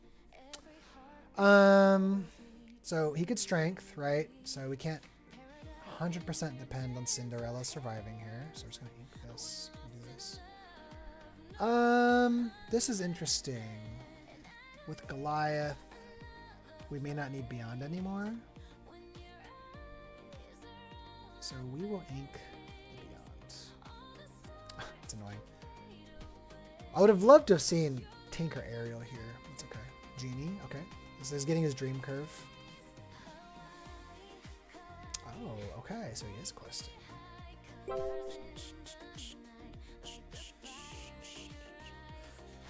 So he could strength, right? So we can't 100% depend on Cinderella surviving here. So we're just gonna ink this and do this. This is interesting. With Goliath, we may not need Beyond anymore. So we will ink Beyond. It's annoying. I would have loved to have seen Tinker Ariel here. It's okay. Genie, okay. This is getting his dream curve. Oh, okay. So he is questing.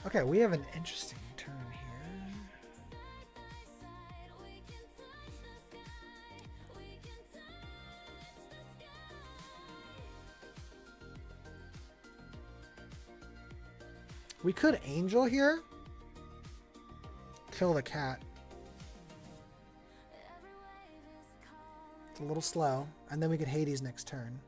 Okay, we have an interesting turn here. We could Angel here. Kill the cat. It's a little slow. And then we could Hades next turn.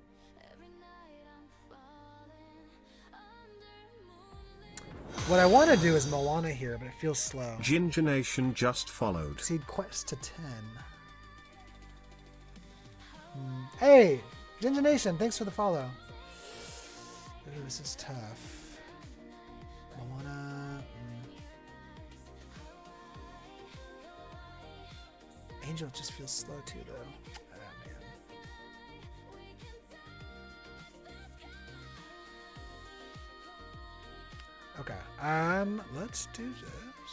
What I want to do is Moana here, but it feels slow. Ginger Nation just followed. Exceed quest to 10. Hey, Ginger Nation, thanks for the follow. Ooh, this is tough. Moana. Angel just feels slow too, though. Oh, man. Okay. Let's do this.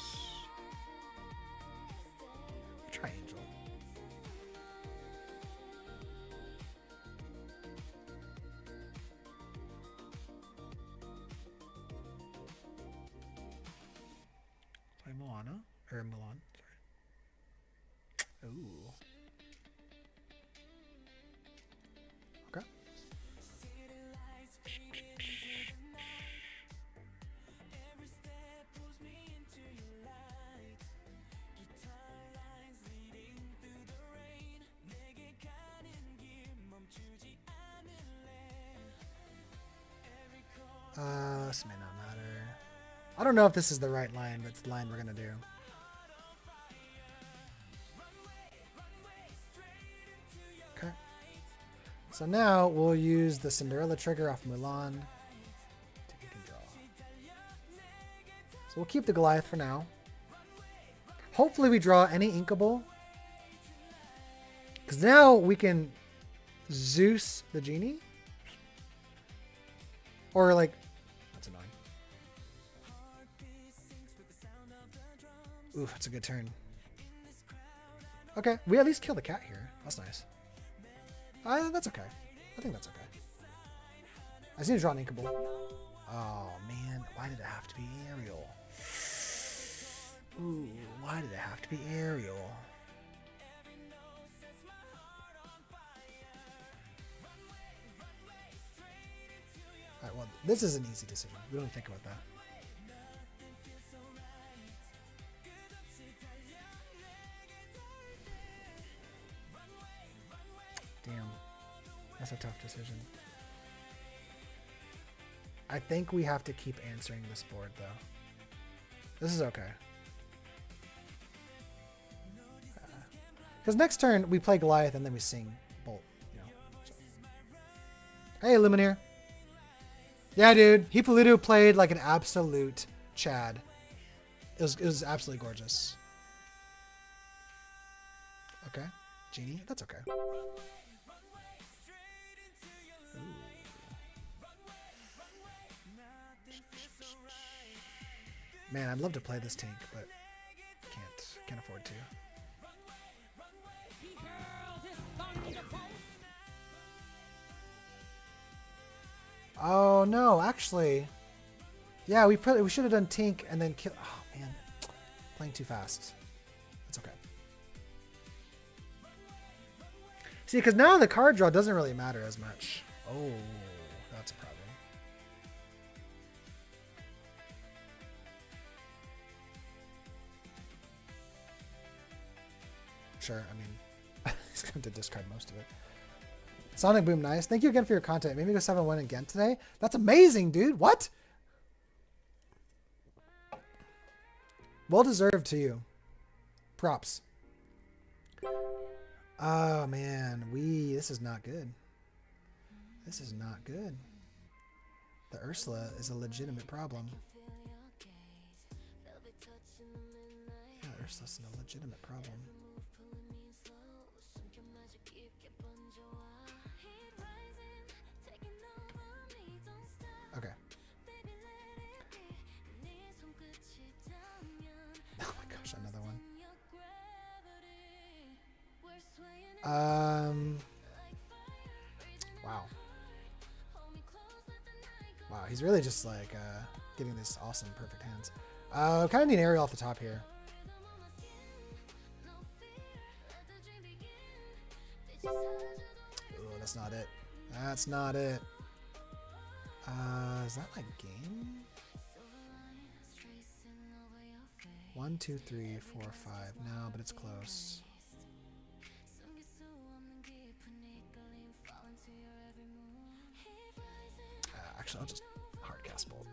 Try Angel. Play Moana or Milan. Sorry. Ooh. Okay. This may not matter. I don't know if this is the right line, but it's the line we're gonna do. Okay. So now we'll use the Cinderella trigger off Mulan to get a draw. So we'll keep the Goliath for now. Hopefully we draw any Inkable. Because now we can Zeus the genie. Or like, that's annoying. Ooh, that's a good turn. Okay, we at least kill the cat here. That's nice. That's okay. I think that's okay. I just need to draw an Inkable. Oh man, why did it have to be Ariel? Ooh, why did it have to be Ariel? Alright, well, this is an easy decision. We don't think about that. Damn. That's a tough decision. I think we have to keep answering this board, though. This is okay. Because next turn, we play Goliath and then we sing Bolt. You know, so. Hey, Lumineer. Yeah, dude. Hipolito played like an absolute Chad. It was absolutely gorgeous. Okay. Genie. That's okay. Ooh. Man, I'd love to play this tank, but can't afford to. Oh no, actually, yeah, we should have done Tink and then kill. Oh man, playing too fast. It's okay. See, because now the card draw doesn't really matter as much. Oh, that's a problem. Sure, I mean, he's going to discard most of it. Sonic Boom, nice. Thank you again for your content. Maybe go 7-1 again today. That's amazing, dude. What? Well deserved to you. Props. Oh man, this is not good. This is not good. The Ursula is a legitimate problem. Yeah, Ursula's a legitimate problem. Okay. Oh my gosh, another one. Wow. Wow, he's really just like getting this awesome perfect hands. Kind of need Ariel off the top here. Oh, that's not it. That's not it. Is that like game? 1, 2, 3, 4, 5. No, but it's close. Actually, I'll just hard cast Bolt.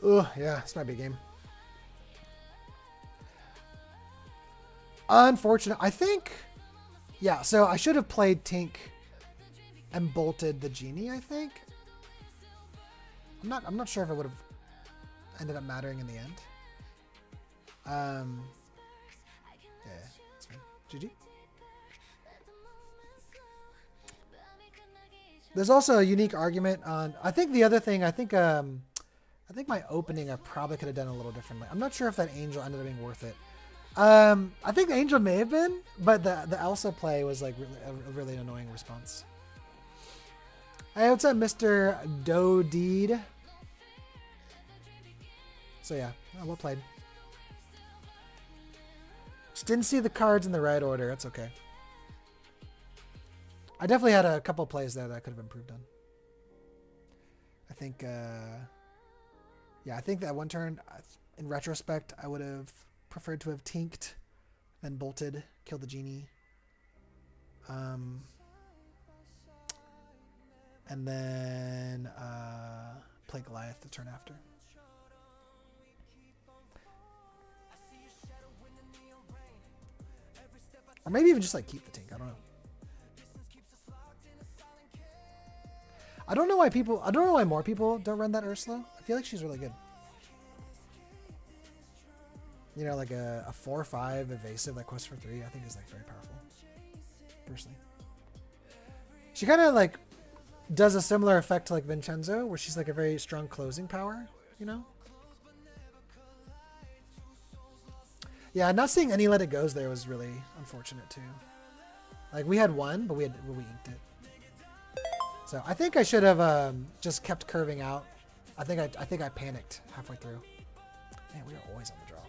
Oh, yeah, this might be a game. Unfortunate. I think Yeah, so I should have played Tink and bolted the genie, I think. I'm not sure if it would have ended up mattering in the end. Yeah, it's fine. GG. There's also a unique argument on. I think the other thing. I think my opening I probably could have done a little differently. I'm not sure if that angel ended up being worth it. I think the angel may have been, but the Elsa play was like a really annoying response. Hey, what's up, Mr. Dodeed? So yeah, well played. Just didn't see the cards in the right order. It's okay. I definitely had a couple plays there that I could have improved on. I think, yeah, I think that one turn, in retrospect, I would have preferred to have tinked, then bolted, killed the genie. And then play Goliath the turn after. Or maybe even just like keep the tink. I don't know. I don't know why more people don't run that Ursula. I feel like she's really good. You know, like a 4/5 evasive like quest for 3, I think is like very powerful. Personally. She kind of like does a similar effect to like Vincenzo, where she's like a very strong closing power, you know? Yeah, not seeing any Let It Goes there was really unfortunate too. Like we had one, but we inked it. So I think I should have just kept curving out. I think I panicked halfway through. Man, we are always on the draw.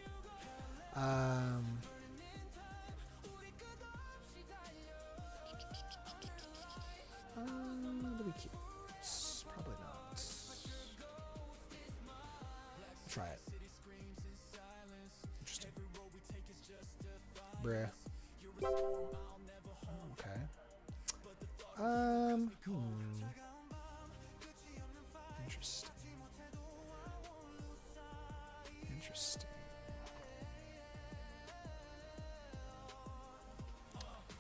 Do we keep? Probably not. Try it. Interesting. Bruh. Okay. Interesting. Interesting.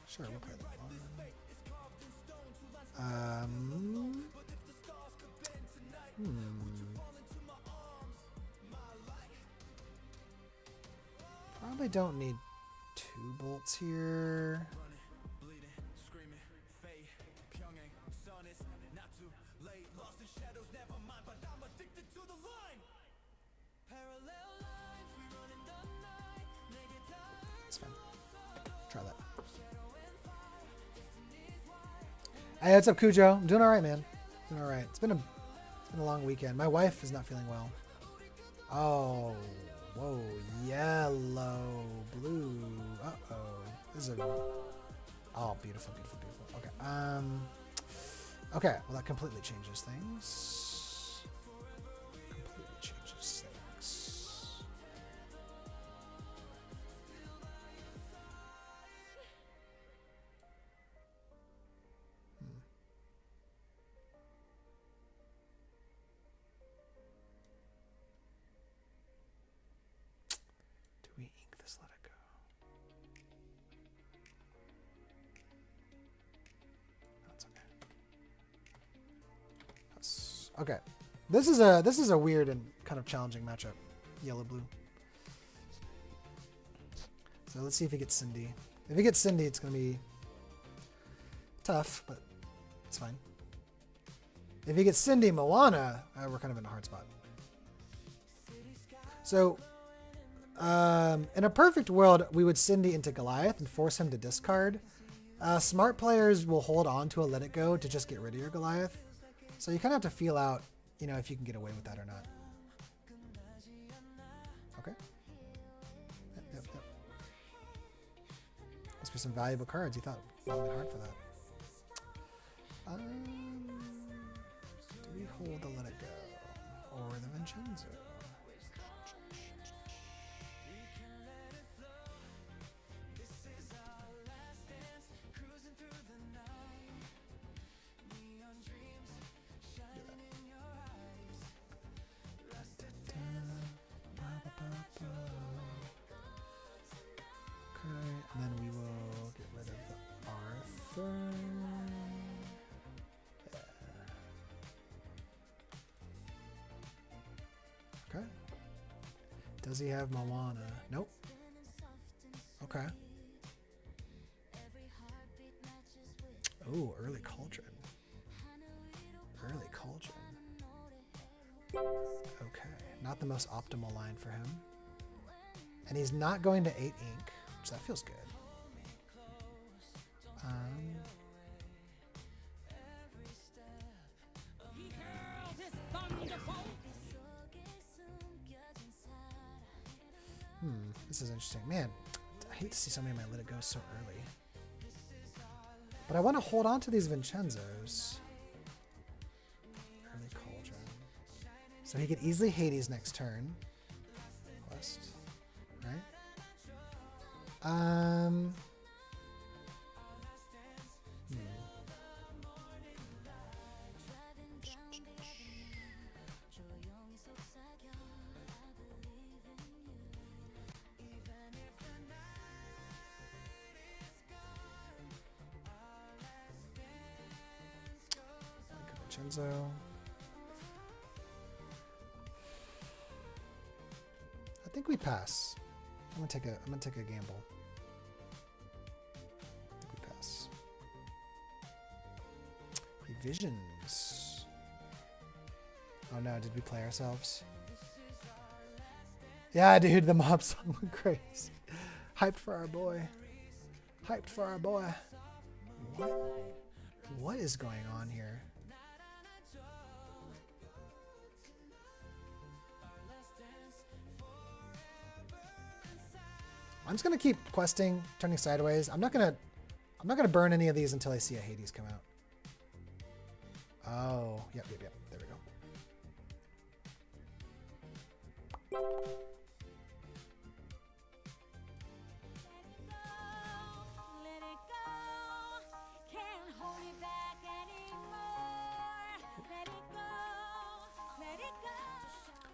Sure, we'll play that one. Probably don't need 2 bolts here. It's fine. Try that. Hey, what's up, Cujo? I'm doing all right, man. Doing all right. It's been a long weekend. My wife is not feeling well. Oh, whoa, yellow, blue. Uh-oh. This is oh, beautiful, beautiful, beautiful. Okay. Okay. Well, that completely changes things. Completely changes things. Do we ink this? Let it go. That's okay. That's okay. This is a weird and kind of challenging matchup. Yellow blue. So let's see if he gets Cindy. If he gets Cindy, it's gonna be tough, but it's fine. If he gets Cindy Moana, we're kind of in a hard spot. So in a perfect world, we would Cindy into Goliath and force him to discard. Smart players will hold on to a Let It Go to just get rid of your Goliath. So you kind of have to feel out, you know, if you can get away with that or not. Okay. Yep. Must be some valuable cards. You thought long and hard for that. Do we hold the Let It Go or the Vincenzo? And then we will get rid of the Does he have Moana? Nope. Okay. Ooh, early Cauldron. Early Cauldron. Okay. Not the most optimal line for him. And he's not going to 8 ink, which that feels good. This is interesting. Man, I hate to see somebody in my Let It Go so early. But I want to hold on to these Vincenzos. Early Cauldron. So he could easily Hades next turn. Quest. Right? Vincenzo. I think we pass. I'm gonna take a gamble. I think we pass. Visions. Oh no, did we play ourselves? Yeah, dude, the mob song went crazy. Hyped for our boy. Hyped for our boy. What is going on here? I'm just gonna keep questing, turning sideways. I'm not gonna burn any of these until I see a Hades come out. Oh, yep. There we go.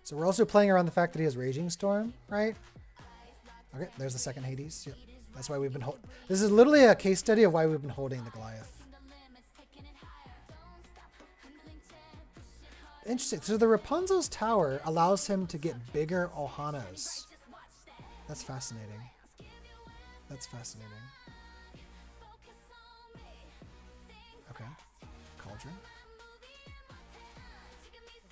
So we're also playing around the fact that he has Raging Storm, right? Okay, there's the second Hades. Yep. That's why we've been holding. This is literally a case study of why we've been holding the Goliath. Interesting. So the Rapunzel's tower allows him to get bigger Ohanas. That's fascinating. That's fascinating. Okay. Cauldron.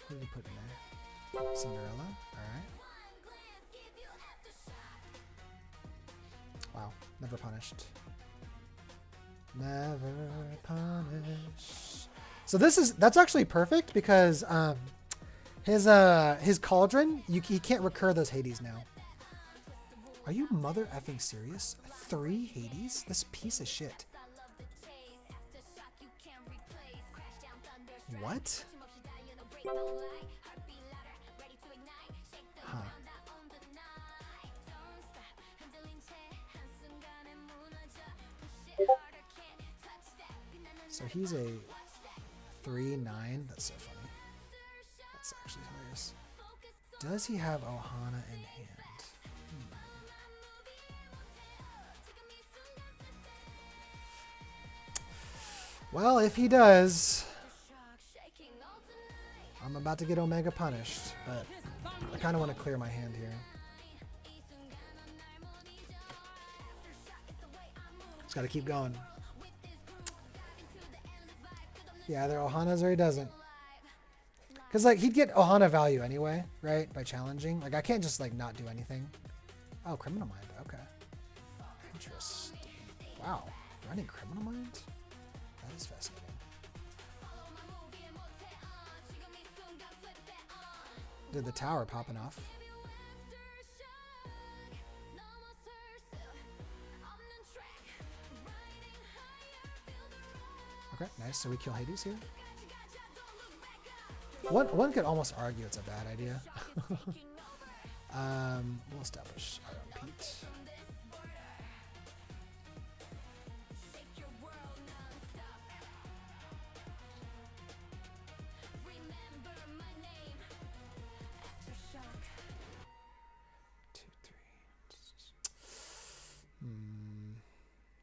Who did we put in there? Cinderella. Alright. Wow. Never punished. Never punished. So that's actually perfect because his Cauldron, he can't recur those Hades now. Are you mother effing serious? 3 Hades? This piece of shit. What? Huh. So he's a 3/9. That's so funny. That's actually hilarious. Does he have Ohana in hand? Well, if he does, I'm about to get Omega punished, but I kind of want to clear my hand here. Just got to keep going. Yeah, either Ohana's or he doesn't. Because, like, he'd get Ohana value anyway, right? By challenging. Like, I can't just, like, not do anything. Oh, Criminal Mind. Okay. Interesting. Wow. Running Criminal Mind? That is fascinating. Did the tower popping off? Okay, nice. So we kill Hades here. One could almost argue it's a bad idea. We'll establish our own Pete.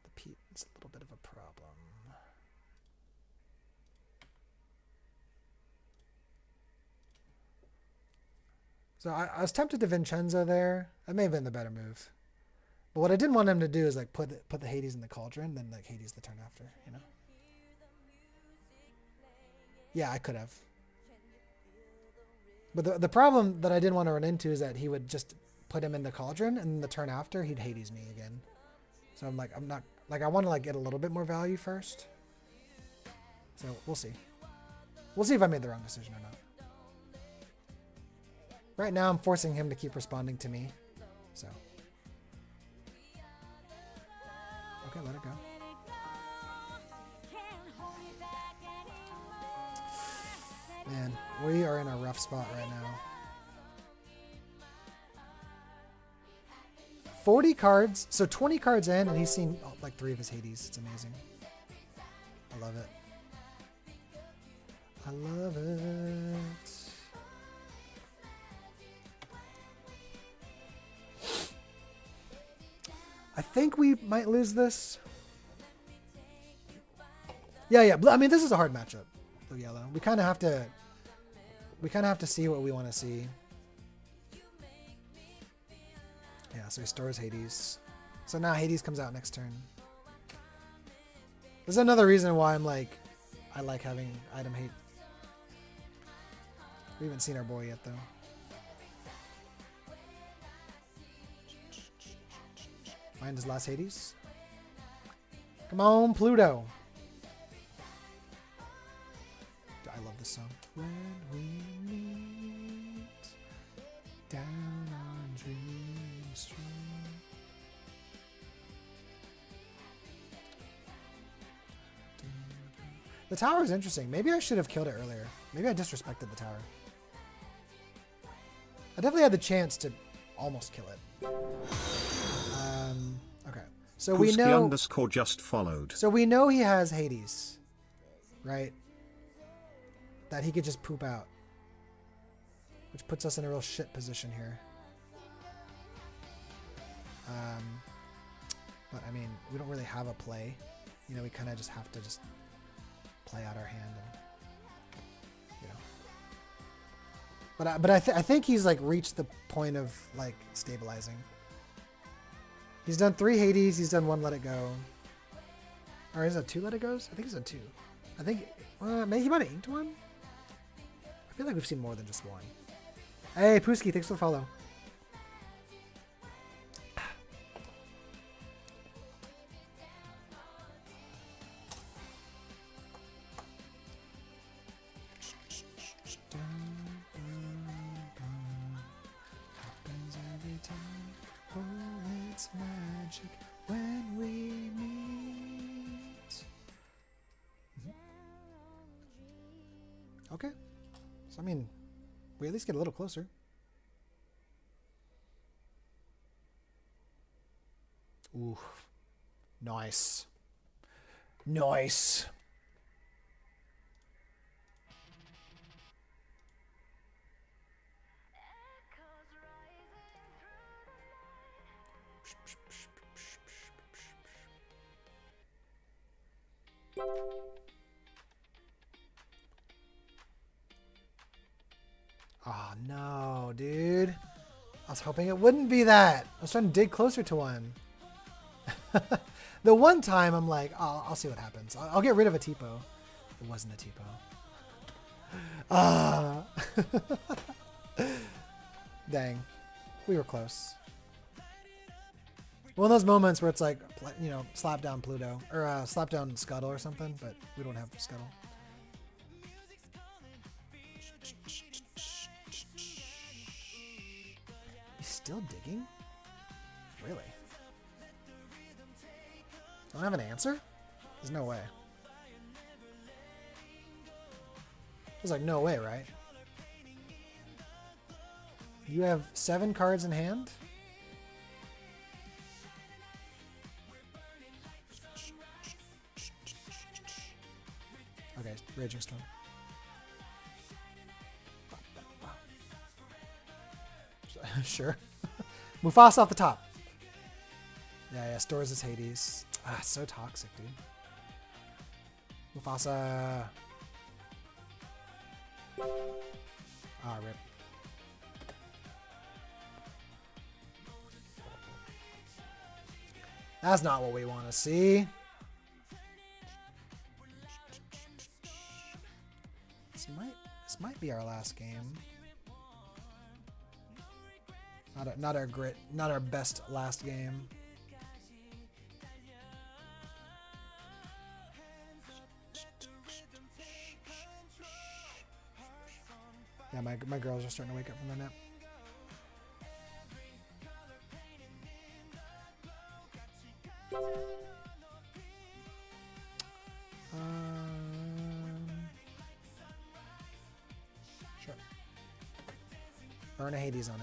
The Pete is a little bit of a problem. So I was tempted to Vincenzo there. That may have been the better move. But what I didn't want him to do is like put the Hades in the cauldron, then like Hades the turn after, you know? Yeah, I could have. But the problem that I didn't want to run into is that he would just put him in the cauldron, and then the turn after he'd Hades me again. So I'm not like I want to like get a little bit more value first. So we'll see. We'll see if I made the wrong decision or not. Right now I'm forcing him to keep responding to me. So okay, let it go. Man, we are in a rough spot right now. 40 cards, so 20 cards in, and he's seen like 3 of his Hades. It's amazing. I love it. I love it. I think we might lose this. Yeah. I mean, this is a hard matchup. Blue yellow. We kind of have to see what we want to see. Yeah, so he stores Hades. So now Hades comes out next turn. This is another reason why I like having item hate. We haven't seen our boy yet though. Find his last Hades. Come on, Pluto. I love this song. When we meet down on Dream Street. The tower is interesting. Maybe I should have killed it earlier. Maybe I disrespected the tower. I definitely had the chance to almost kill it. Okay. So we know _ just followed. So we know he has Hades, right? That he could just poop out, which puts us in a real shit position here. But I mean, we don't really have a play. You know, we kind of just have to just play out our hand, and you know. But I think he's like reached the point of like stabilizing. He's done 3 Hades. He's done 1 Let It Go. Or is it 2 Let It Goes? I think he's done 2. I think maybe he might have inked 1. I feel like we've seen more than just 1. Hey, Pooski, thanks for the follow. Happens every time. Oh, it's magic when we meet. Okay. So, I mean, we at least get a little closer. Ooh. Nice. Nice. Oh no, dude. I was hoping it wouldn't be that. I was trying to dig closer to one. The one time I'm like, oh, I'll see what happens. I'll get rid of a Tipo. It wasn't a Tipo. Ah. Dang. We were close. One of those moments where it's like, you know, slap down Pluto. Or slap down Scuttle or something, but we don't have Scuttle. He's still digging? Really? Don't have an answer? There's no way. There's like no way, right? You have 7 cards in hand? Okay, Raging Storm. Sure. Mufasa off the top. Yeah, stores his Hades. Ah, so toxic, dude. Mufasa. Ah, rip. That's not what we want to see. This might be our last game. Not our best last game. Yeah, my girls are starting to wake up from their nap. Sure. Burn a Hades on it.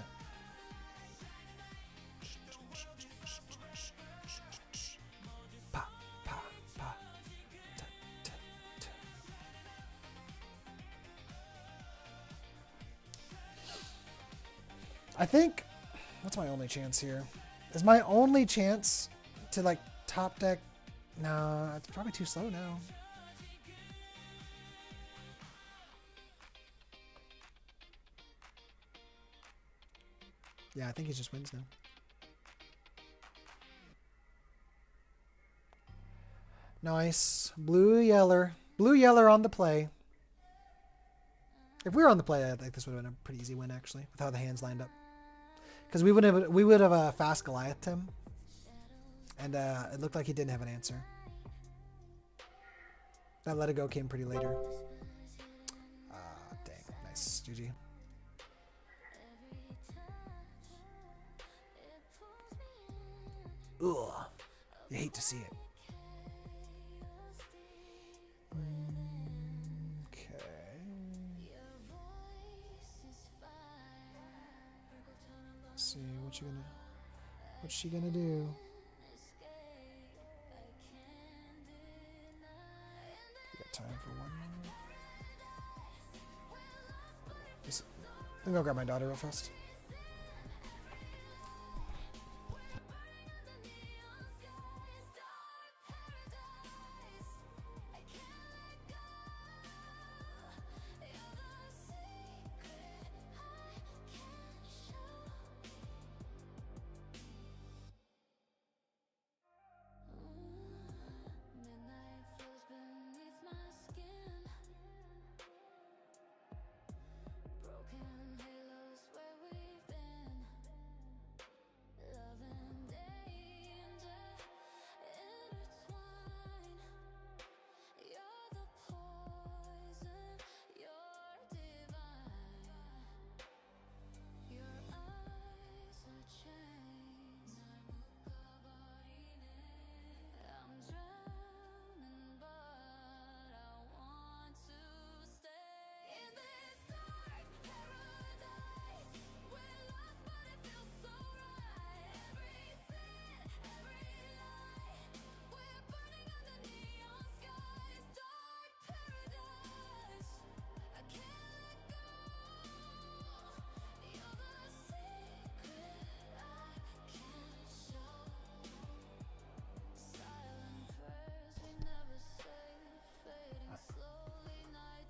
Pa, pa, pa. Ta, ta, ta. I think what's my only chance here? Is my only chance to like top deck? No, it's probably too slow now. Yeah, I think he just wins now. Nice. Blue yeller. Blue yeller on the play. If we were on the play, I think this would have been a pretty easy win actually, with how the hands lined up. Because we would have fast Goliathed him. And it looked like he didn't have an answer. That let it go came pretty later. Dang. Nice. GG. Ugh. You hate to see it. Okay. Let's see what's she gonna do? You got time for one more? Let me go grab my daughter real fast.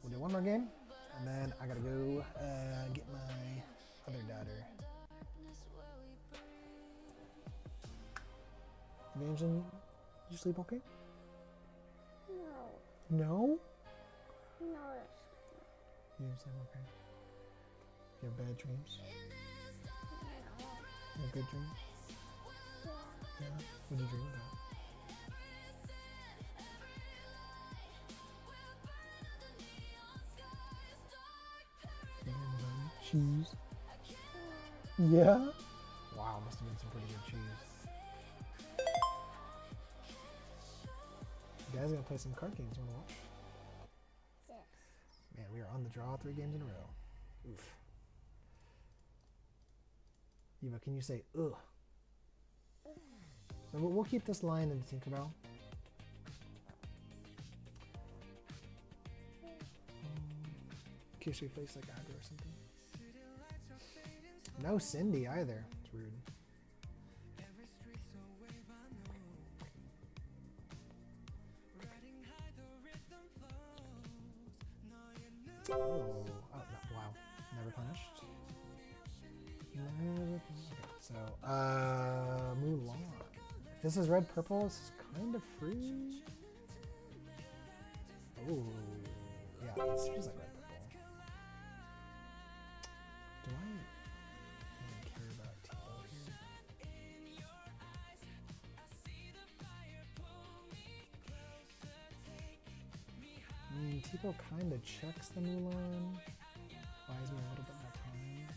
We'll do one more game, and then I gotta go get my other daughter. Evangeline, did you sleep okay? No. No? No. You didn't sleep okay? You have bad dreams? You have good dreams? Yeah. What did you dream about? Cheese. Yeah? Wow, must have been some pretty good cheese. You guys gonna play some card games? Wanna watch? Yes. Man, we are on the draw 3 games in a row. Oof. Eva, can you say ugh? So we'll keep this line in Tinkerbell. In case we face like aggro or something. No Cindy either. It's rude. Oh, wow. Never punished. Never punished. Okay, so, Mulan. this is red purple. This is kind of free. Oh, yeah, this feels like red purple. Do I even care about Tipo here? Tipo kind of checks the Mulan. Buys me a little bit more time.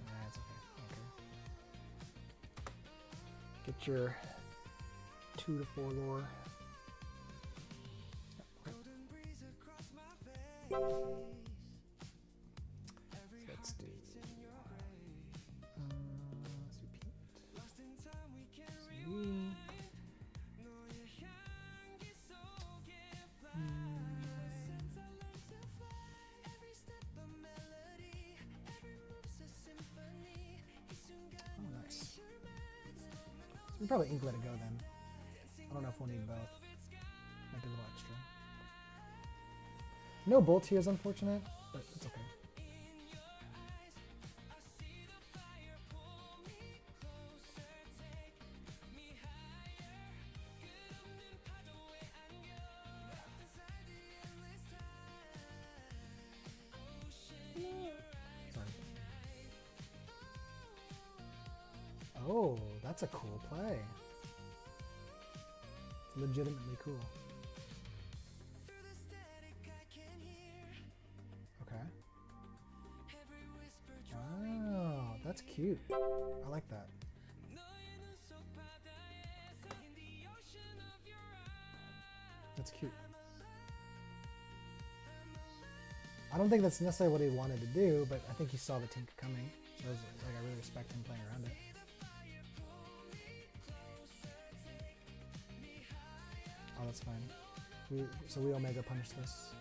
That's okay. Okay. Get your 2 to 4 lore. Let's do. Let's do Pete. Oh, nice. So we probably ink let it go then. I don't know if we'll need both. Might be a little extra. No bolt here is unfortunate, but it's okay. Sorry. Oh, that's a cool play. Legitimately cool. Okay. Oh, that's cute. I like that. That's cute. I don't think that's necessarily what he wanted to do, but I think he saw the tink coming. So I was, like, I really respect him playing around it. Oh, that's fine. So we Omega punish this.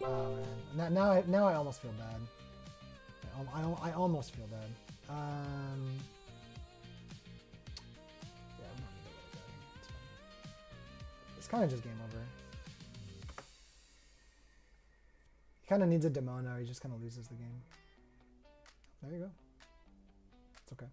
Oh man, now I almost feel bad. I almost feel bad. Yeah, we don't need to let it go. It's fine. It's kind of just game over. He kind of needs a Demona, or he just kind of loses the game. There you go. It's okay.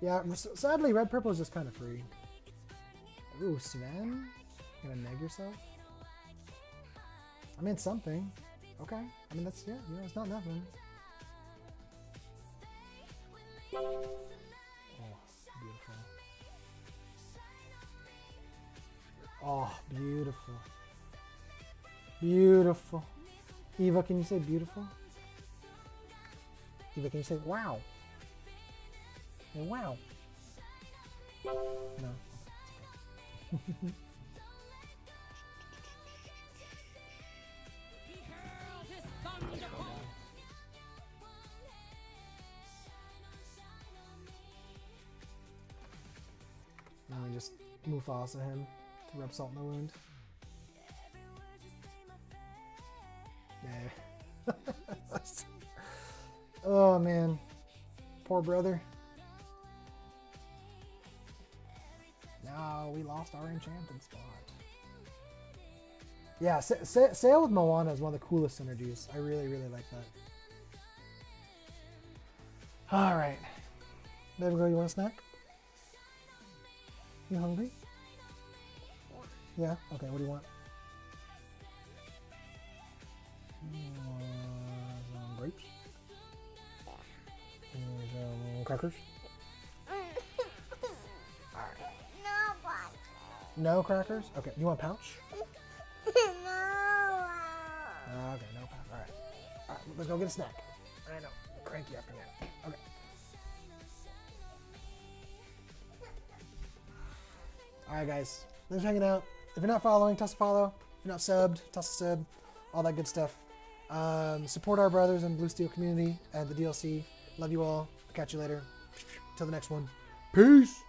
Yeah, sadly, red purple is just kind of free. Ooh, Sven? You gonna neg yourself? I mean, something. Okay. I mean, that's, yeah, you know, it's not nothing. Oh, beautiful. Oh, beautiful. Beautiful. Eva, can you say beautiful? Eva, can you say wow? Hey, wow. No. Now we just Mufasa him to rub salt in the wound. Yeah. Oh man. Poor brother. No, we lost our enchanted spot. Yeah, Sail with Moana is one of the coolest synergies. I really, really like that. Alright. Baby girl, you want a snack? You hungry? Yeah? Okay, what do you want? Some grapes? Some crackers? No crackers? Okay, you want a pouch? No. Okay, no pouch. Alright. Alright, let's go get a snack. I know. Cranky afternoon. Okay. Alright guys, thanks for hanging out. If you're not following, toss a follow. If you're not subbed, toss a sub. All that good stuff. Support our brothers in Blue Steel community and the DLC. Love you all. I'll catch you later. Till the next one. Peace.